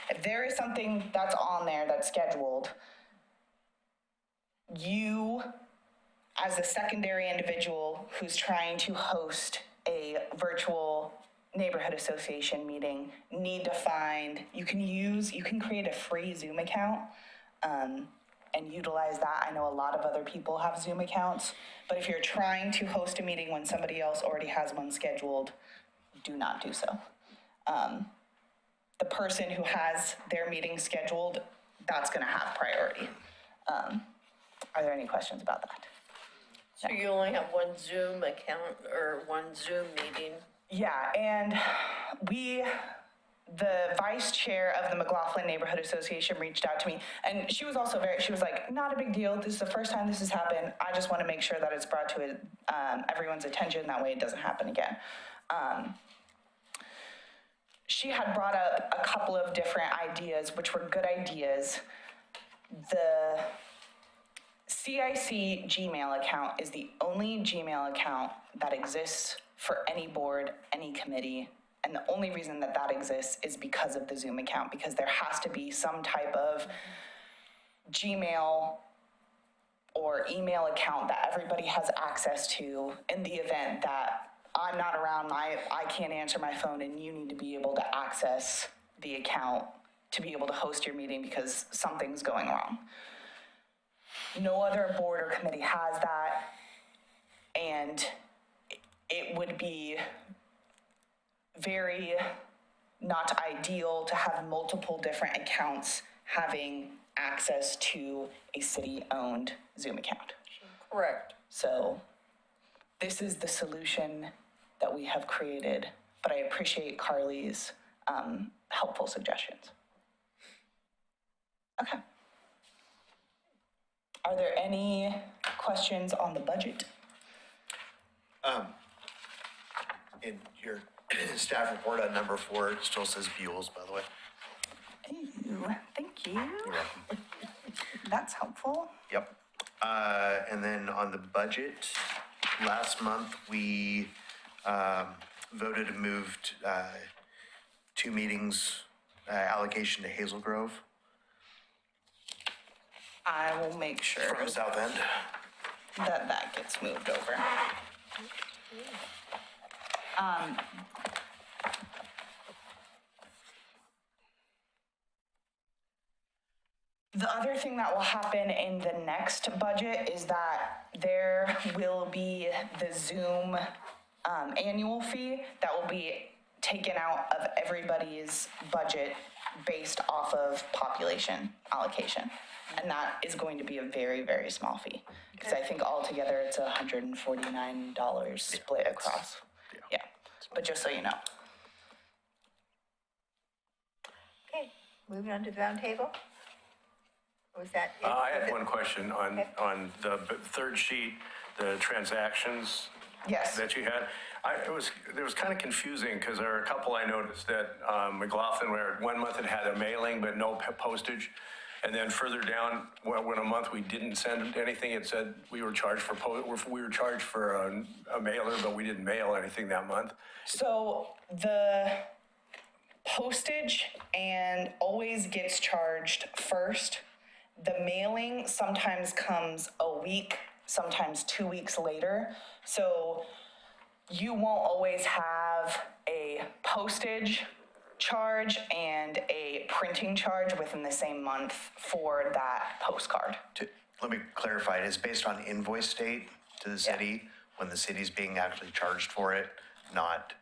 if there is something that's on there that's scheduled, you, as a secondary individual who's trying to host a virtual neighborhood association meeting, need to find, you can create a free Zoom account and utilize that. I know a lot of other people have Zoom accounts, but if you're trying to host a meeting when somebody else already has one scheduled, do not do so. The person who has their meeting scheduled, that's gonna have priority. Are there any questions about that? So you only have one Zoom account or one Zoom meeting? Yeah, and the vice chair of the McLaughlin Neighborhood Association reached out to me, and she was also she was like, not a big deal. This is the first time this has happened. I just want to make sure that it's brought to everyone's attention. That way it doesn't happen again. She had brought up a couple of different ideas, which were good ideas. The CIC Gmail account is the only Gmail account that exists for any board, any committee. And the only reason that that exists is because of the Zoom account, because there has to be some type of Gmail or email account that everybody has access to in the event that I'm not around, I can't answer my phone, and you need to be able to access the account to be able to host your meeting because something's going wrong. No other board or committee has that, and it would be very not ideal to have multiple different accounts having access to a city-owned Zoom account. Correct. So this is the solution that we have created, but I appreciate Carly's helpful suggestions. Okay. Are there any questions on the budget? In your staff report on number 4, it still says Buell's, by the way. Ooh, thank you. You're welcome. That's helpful. Yep. And then on the budget, last month, we voted and moved 2 meetings allocation to Hazel Grove I will make sure from South End. that gets moved over. The other thing that will happen in the next budget is that there will be the Zoom annual fee that will be taken out of everybody's budget based off of population allocation. And that is going to be a very, very small fee. Because I think altogether it's $149 split across. Yeah, but just so you know. Okay, moving on to the round table. Was that it? I had one question on the third sheet, the transactions Yes. that you had. It was kind of confusing because there are a couple I noticed that McLaughlin, where one month it had a mailing but no postage. And then further down, when a month we didn't send anything, it said we were charged for a mailer, but we didn't mail anything that month. So the postage and always gets charged first. The mailing sometimes comes a week, sometimes 2 weeks later. So you won't always have a postage charge and a printing charge within the same month for that postcard. Let me clarify, it is based on invoice date to the city, when the city's being actually charged for it, not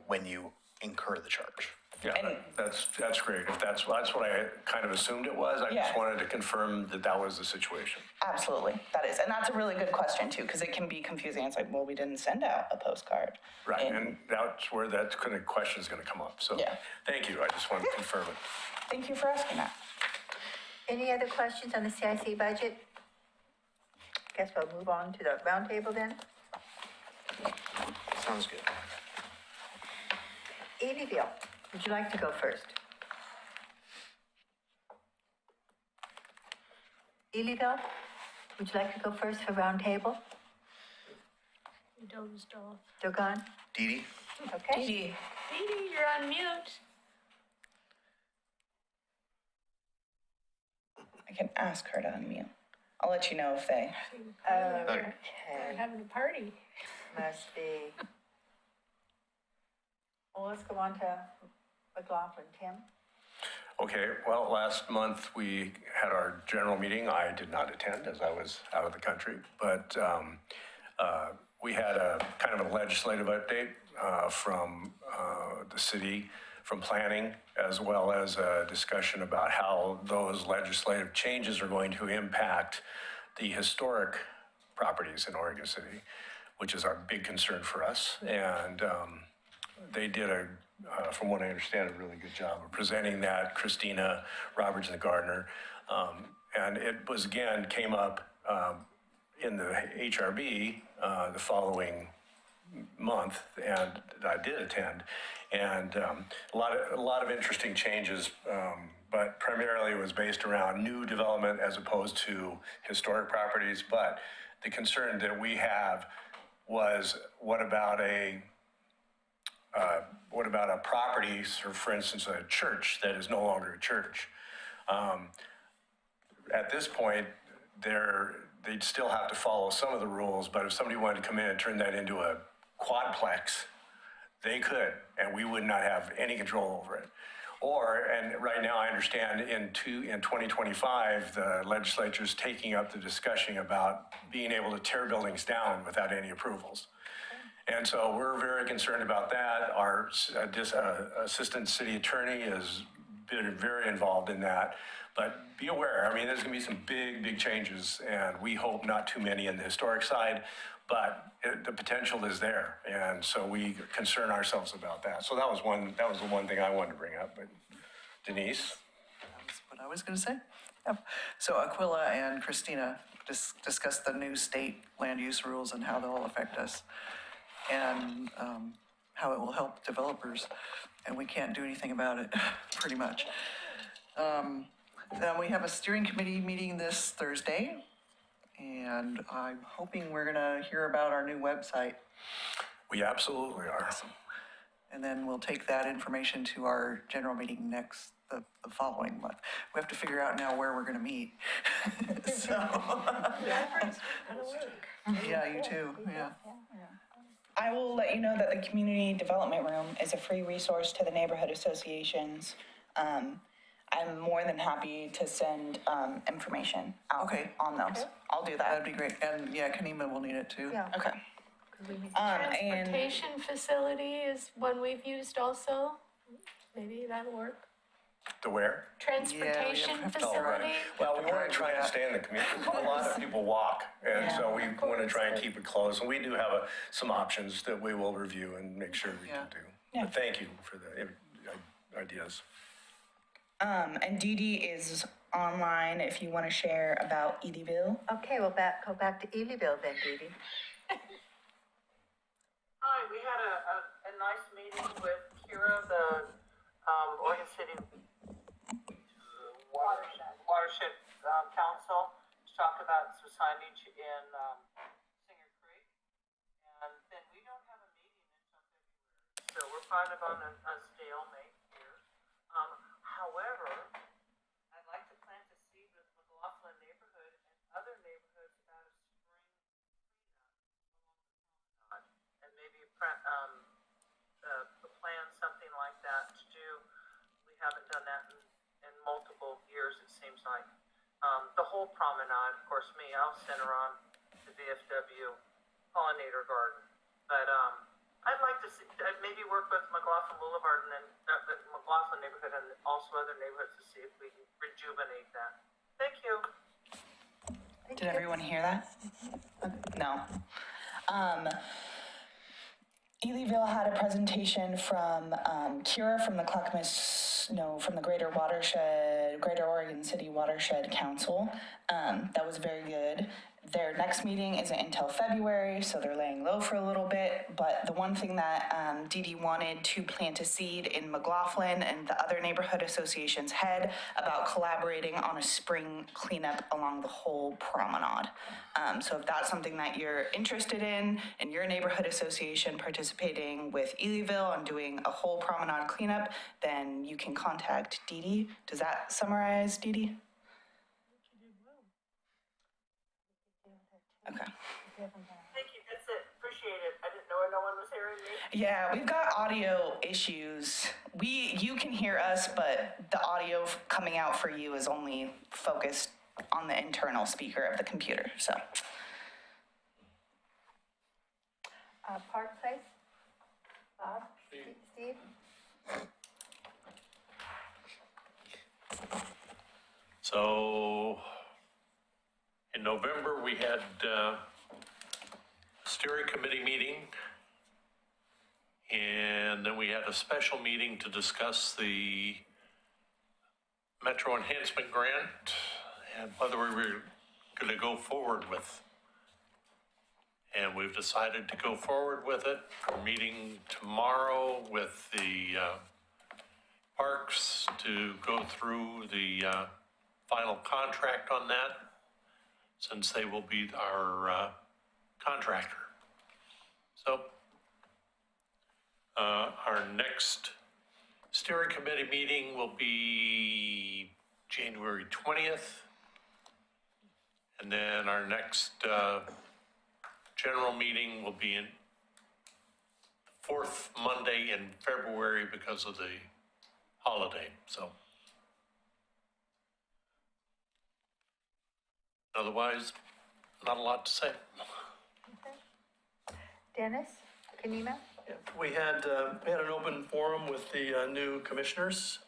when you incur the charge. Yeah, that's great. If that's what I kind of assumed it was. I just wanted to confirm that was the situation. Absolutely, that is. And that's a really good question too, because it can be confusing. It's like, well, we didn't send out a postcard. Right, and that's where that kind of question is going to come up. So thank you. I just wanted to confirm it. Thank you for asking that. Any other questions on the CIC budget? Guess we'll move on to the round table then. Sounds good. Evie, would you like to go first? Evie, would you like to go first for round table? You dozed off. They're gone? Dee Dee? Okay. Dee Dee, you're on mute. I can ask her to unmute. I'll let you know if they. Okay. We're having a party. Must be. Well, let's go on to McLaughlin. Tim? Okay, well, last month we had our general meeting. I did not attend as I was out of the country, but we had a kind of a legislative update from the city from planning, as well as a discussion about how those legislative changes are going to impact the historic properties in Oregon City, which is our big concern for us. And they did from what I understand, a really good job of presenting that, Christina Roberts and Gardner. And it was, again, came up in the HRB the following month, and I did attend. And a lot of interesting changes, but primarily it was based around new development as opposed to historic properties. But the concern that we have was, what about a property, for instance, a church that is no longer a church? At this point, they'd still have to follow some of the rules, but if somebody wanted to come in and turn that into a quadplex, they could, and we would not have any control over it. And right now I understand in 2025, the legislature's taking up the discussion about being able to tear buildings down without any approvals. And so we're very concerned about that. Our assistant city attorney has been very involved in that. But be aware, I mean, there's going to be some big changes, and we hope not too many in the historic side, but the potential is there. And so we concern ourselves about that. So that was the one thing I wanted to bring up. But Denise? That's what I was going to say. Yep. So Aquila and Christina discussed the new state land use rules and how they'll affect us, and how it will help developers, and we can't do anything about it, pretty much. Then we have a steering committee meeting this Thursday, and I'm hoping we're gonna hear about our new website. We absolutely are. Awesome. And then we'll take that information to our general meeting the following month. We have to figure out now where we're gonna meet. So. Yeah, you too, yeah. I will let you know that the community development room is a free resource to the neighborhood associations. I'm more than happy to send information out on those. Okay. I'll do That'd that. be great, and yeah, Kanima will need it too. Yeah. Okay. And Transportation facility is one we've used also. Maybe that'll work. To where? Transportation have to- facility. Well, we want to try and stay in the community. A lot of people walk, and so we want to try and keep it close. And we do have some options that we will review and make sure we can do. Yeah. But thank you for the ideas. and Dee Dee is online if you want to share about Eddyville. Okay, we'll go back to Eddyville then, Dee Dee. Hi, we had a nice meeting with Kira, the Oregon City Watershed Council, to talk about some signage in Singer Creek. And then we don't have a meeting until February, so we're kind of on a stalemate here. However, I'd like to plant a seed with McLaughlin neighborhood and other neighborhoods about a spring cleanup along the promenade, and maybe plan something like that to do. We haven't done that in multiple years, it seems like. The whole promenade, of course, I'll center on the VFW pollinator garden. But I'd like to see, maybe work with McLaughlin Boulevard and then the McLaughlin neighborhood and also other neighborhoods to see if we can rejuvenate that. Thank you. Did everyone hear that? No. Eddyville had a presentation from Kira from the Clackamas, from the Greater Oregon City Watershed Council. That was very good. Their next meeting isn't until February, so they're laying low for a little bit. But the one thing that Dee Dee wanted to plant a seed in McLaughlin and the other neighborhood associations head about collaborating on a spring cleanup along the whole promenade. So if that's something that you're interested in your neighborhood association participating with Eddyville and doing a whole promenade cleanup, then you can contact Dee Dee. Does that summarize, Dee Dee? Okay. Thank you, that's it. Appreciate it. I didn't know no one was hearing me. Yeah, we've got audio issues. You can hear us, but the audio coming out for you is only focused on the internal speaker of the computer, so. Park Place? Bob? Steve? So in November, we had steering committee meeting. And then we had a special meeting to discuss the Metro Enhancement Grant and whether we were going to go forward with. And we've decided to go forward with it. We're meeting tomorrow with the parks to go through the final contract on that, since they will be our contractor. So our next steering committee meeting will be January 20th. And then our next general meeting will be in the fourth Monday in February because of the holiday, so. Otherwise, not a lot to say. Dennis, Kanema? Yeah, we had an open forum with the new commissioners,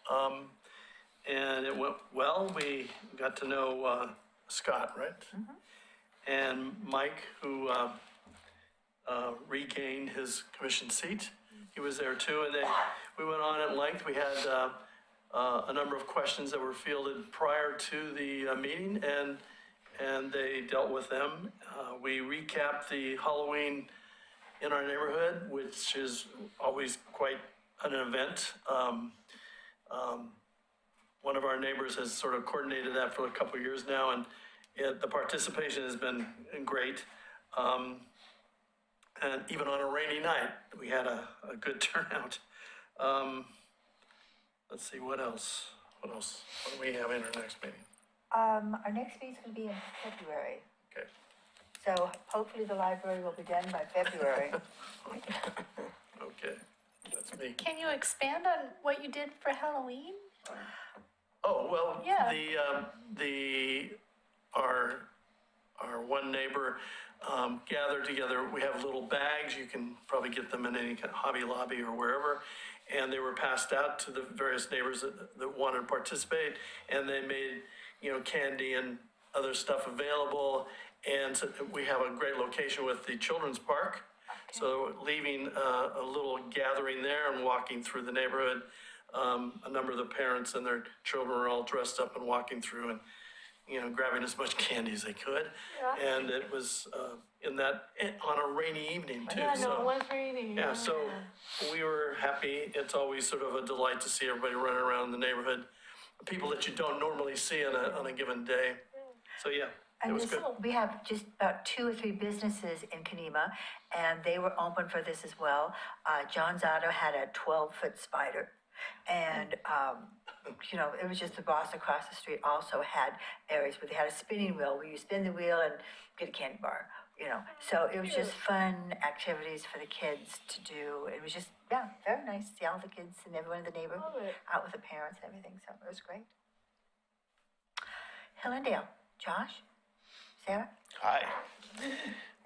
and it went well. We got to know Scott, right? And Mike, who regained his commission seat. He was there too, and we went on at length. We had a number of questions that were fielded prior to the meeting, and they dealt with them. We recapped the Halloween in our neighborhood, which is always quite an event. One of our neighbors has sort of coordinated that for a couple of years now, and the participation has been great. And even on a rainy night, we had a good turnout. Let's see, what else? What do we have in our next meeting? Our next meeting's gonna be in February. Okay. So hopefully the library will be done by February. Okay, that's me. Can you expand on what you did for Halloween? Oh, well, Yeah. our one neighbor gathered together. We have little bags. You can probably get them in any kind of Hobby Lobby or wherever. And they were passed out to the various neighbors that wanted to participate. And they made, candy and other stuff available. And so we have a great location with the children's park. Okay. So leaving a little gathering there and walking through the neighborhood. A number of the parents and their children were all dressed up and walking through and, grabbing as much candy as they could. Yeah. And it was on a rainy evening too. Yeah, no, it was raining. Yeah, so we were happy. It's always sort of a delight to see everybody running around the neighborhood, people that you don't normally see on a given day. So yeah, it was good. We have just about 2 or 3 businesses in Kanema, and they were open for this as well. John's Auto had a 12-foot spider. And, it was just the boss across the street also had areas where they had a spinning wheel where you spin the wheel and get a candy bar, So it was just fun activities for the kids to do. It was just, very nice to see all the kids and everyone in the neighborhood out with the parents and everything. So it was great. Hillendale, Josh, Sarah? Hi.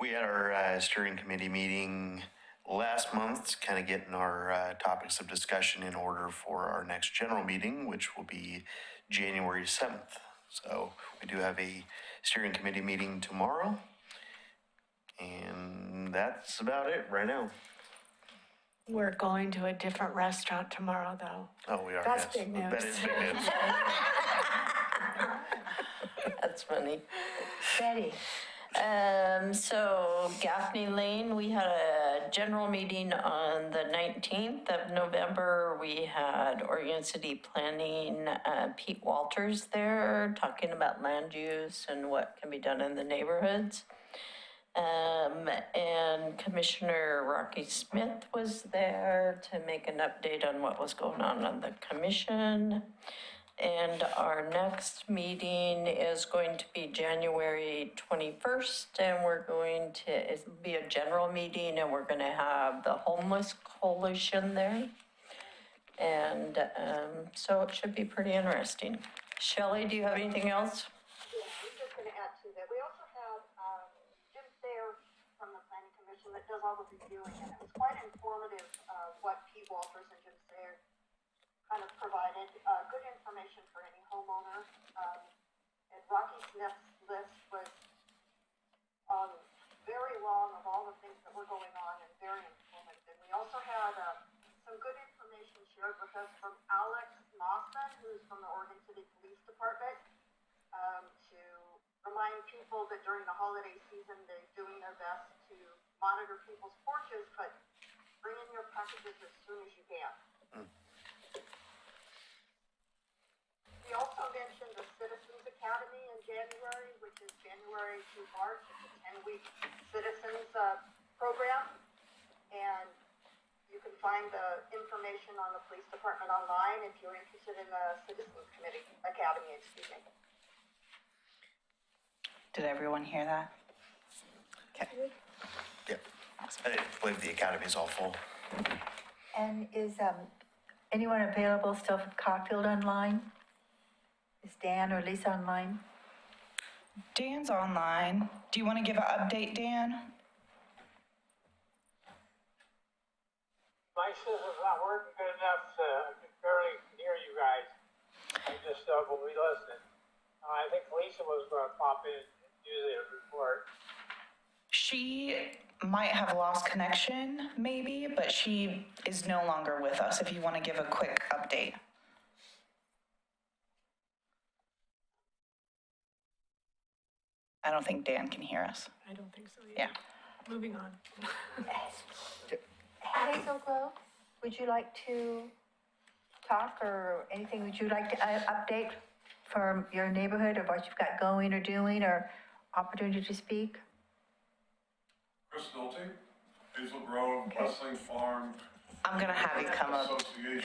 We had our steering committee meeting last month, kind of getting our topics of discussion in order for our next general meeting, which will be January 7th. So we do have a steering committee meeting tomorrow. And that's about it right now. We're going to a different restaurant tomorrow, though. Oh, we are. That's yes. big news. That is big news. That's funny. Betty? So Gaffney Lane, we had a general meeting on the 19th of November. We had Oregon City Planning, Pete Walters there talking about land use and what can be done in the neighborhoods. And Commissioner Rocky Smith was there to make an update on what was going on the commission. And our next meeting is going to be January 21st, and it'll be a general meeting, and we're going to have the Homeless Coalition there. And so it should be pretty interesting. Shelley, do you have anything else? Yeah, I'm just going to add to that. We also have Jim Sayer from the Planning Commission that does all the reviewing, and it was quite informative what Pete Walters and Jim Sayer kind of provided good information for any homeowner list was very long of all the things that were going on and very informative. And we also had some good information shared with us from Alex Mossman, who's from the Oregon City Police Department, to remind people that during the holiday season, they're doing their best to monitor people's porches, but bring in your packages as soon as you can. We also mentioned the Citizens Academy in January, which is January to March. It's a 10-week citizens program. And you can find the information on the police department online if you're interested in the Citizens Academy, excuse me. Did everyone hear that? Okay. Yeah. I believe the academy is all full. And is anyone available still for Caulfield online? Is Dan or Lisa online? Dan's online. Do you want to give an update, Dan? My system's not working good enough to, I can barely hear you guys. I just will be listening. I think Lisa was going to pop in and do the report. She might have lost connection, maybe, but she is no longer with us, if you want to give a quick update. I don't think Dan can hear us. I don't think so either. Yeah. Moving on. Hazel Grove, would you like to talk or anything? Would you like to update from your neighborhood of what you've got going or doing or opportunity to speak? Chris Nolte, Hazel Grove, Wrestling Farm. I'm gonna have you come up. Association.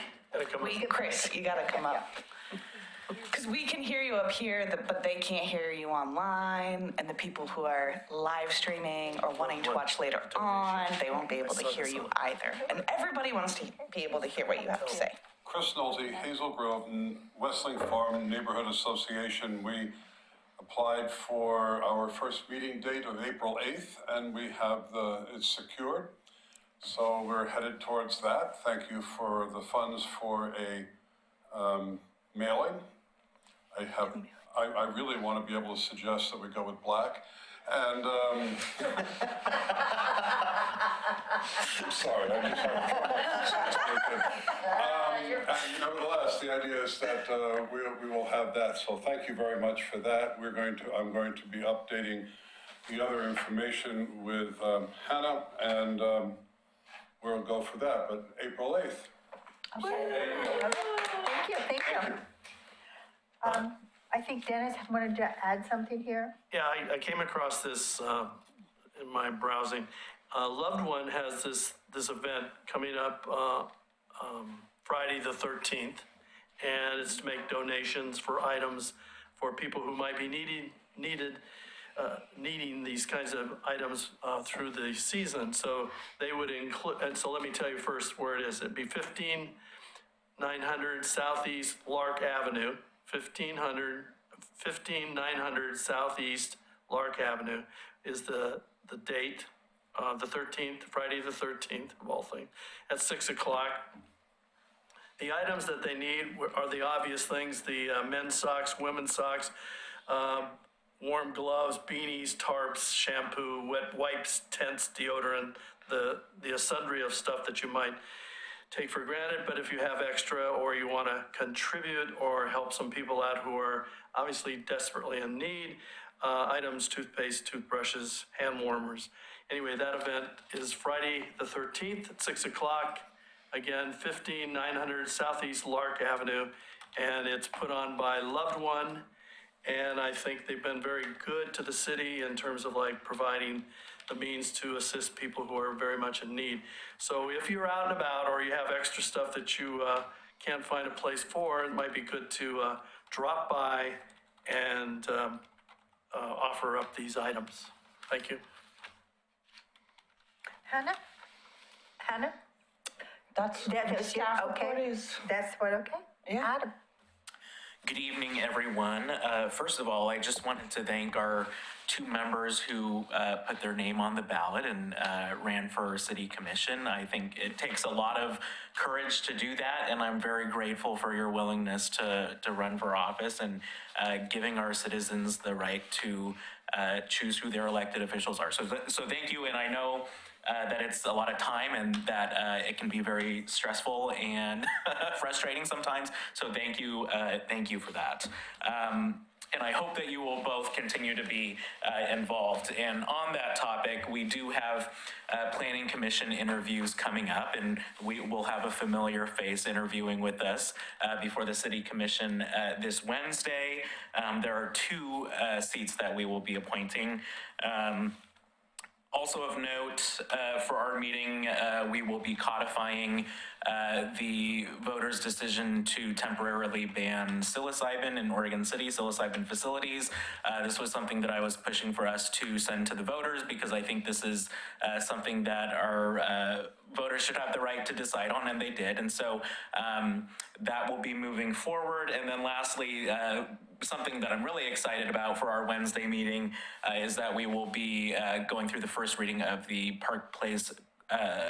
Chris, you gotta come up. Because we can hear you up here, but they can't hear you online, and the people who are live streaming or wanting to watch later on, they won't be able to hear you either. And everybody wants to be able to hear what you have to say. Chris Nolte, Hazel Grove, and Wrestling Farm Neighborhood Association. We applied for our first meeting date of April 8th, and we have it's secured. So we're headed towards that. Thank you for the funds for a mailing. I really want to be able to suggest that we go with black. And I'm sorry, I just and nevertheless, the idea is that we will have that. So thank you very much for that. I'm going to be updating the other information with Hannah, and we'll go for that. But April 8th. Thank you. I think Dennis wanted to add something here. Yeah, I came across this in my browsing. Loved One has this event coming up Friday the 13th, and it's to make donations for items for people who might be needing these kinds of items through the season. So they would include, and so let me tell you first where it is. It'd be 15900 Southeast Lark Avenue, 15900 Southeast Lark Avenue is the date, the 13th, Friday the 13th of all things, at 6 o'clock. The items that they need are the obvious things: the men's socks, women's socks, warm gloves, beanies, tarps, shampoo, wet wipes, tents, deodorant, the sundry of stuff that you might take for granted. But if you have extra, or you want to contribute or help some people out who are obviously desperately in need, items, toothpaste, toothbrushes, hand warmers. Anyway, that event is Friday the 13th at 6 o'clock. Again, 15900 Southeast Lark Avenue, and it's put on by Loved One. And I think they've been very good to the city in terms of like providing the means to assist people who are very much in need. So if you're out and about, or you have extra stuff that you can't find a place for, it might be good to drop by and offer up these items. Thank you. Hannah? That's okay. That's what, okay? Yeah. Adam? Good evening, everyone. First of all, I just wanted to thank our 2 members who put their name on the ballot and ran for city commission. I think it takes a lot of courage to do that, and I'm very grateful for your willingness to run for office and giving our citizens the right to choose who their elected officials are. So thank you, and I know that it's a lot of time and that it can be very stressful and frustrating sometimes. So thank you for that. And I hope that you will both continue to be involved. And on that topic, we do have Planning Commission interviews coming up, and we will have a familiar face interviewing with us before the City Commission this Wednesday. There are 2 seats that we will be appointing. Also of note, for our meeting, we will be codifying the voters' decision to temporarily ban psilocybin in Oregon City, psilocybin facilities. This was something that I was pushing for us to send to the voters because I think this is something that our voters should have the right to decide on, and they did. And so that will be moving forward. And then lastly, something that I'm really excited about for our Wednesday meeting is that we will be going through the first reading of the Park Place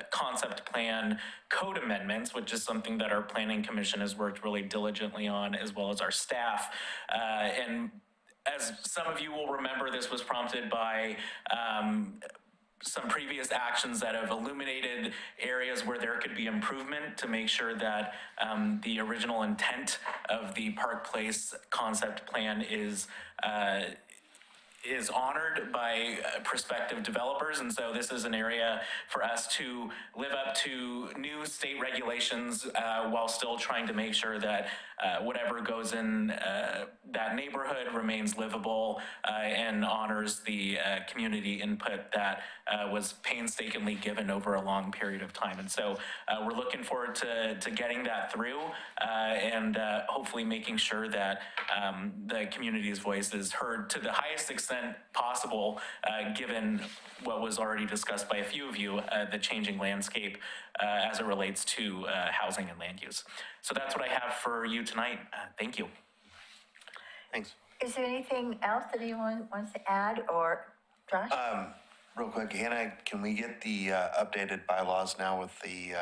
concept plan code amendments, which is something that our Planning Commission has worked really diligently on, as well as our staff. And as some of you will remember, this was prompted by some previous actions that have illuminated areas where there could be improvement to make sure that the original intent of the Park Place concept plan is honored by prospective developers. And so this is an area for us to live up to new state regulations while still trying to make sure that whatever goes in that neighborhood remains livable and honors the community input that was painstakingly given over a long period of time. And so we're looking forward to getting that through and hopefully making sure that the community's voice is heard to the highest extent possible, given what was already discussed by a few of you, the changing landscape as it relates to housing and land use. So that's what I have for you tonight. Thank you. Thanks. Is there anything else that anyone wants to add, or Josh? Real quick, Hannah, can we get the updated bylaws now with the,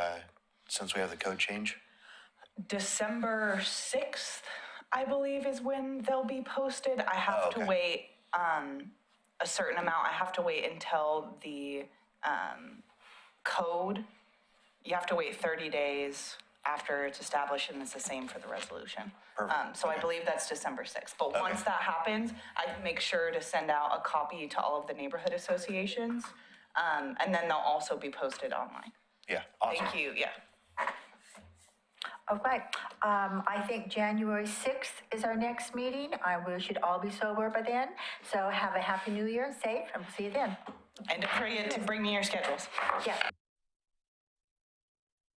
since we have the code change? December 6th, I believe, is when they'll be posted. I have to wait a certain amount. I have to wait until the code. You have to wait 30 days after it's established, and it's the same for the resolution. So I believe that's December 6th. But once that happens, I make sure to send out a copy to all of the neighborhood associations, and then they'll also be posted online. Yeah, awesome. Thank you, yeah. All right, I think January 6th is our next meeting. We should all be sober by then. So have a happy new year, safe, and we'll see you then. And don't forget to bring me your schedules. Yeah.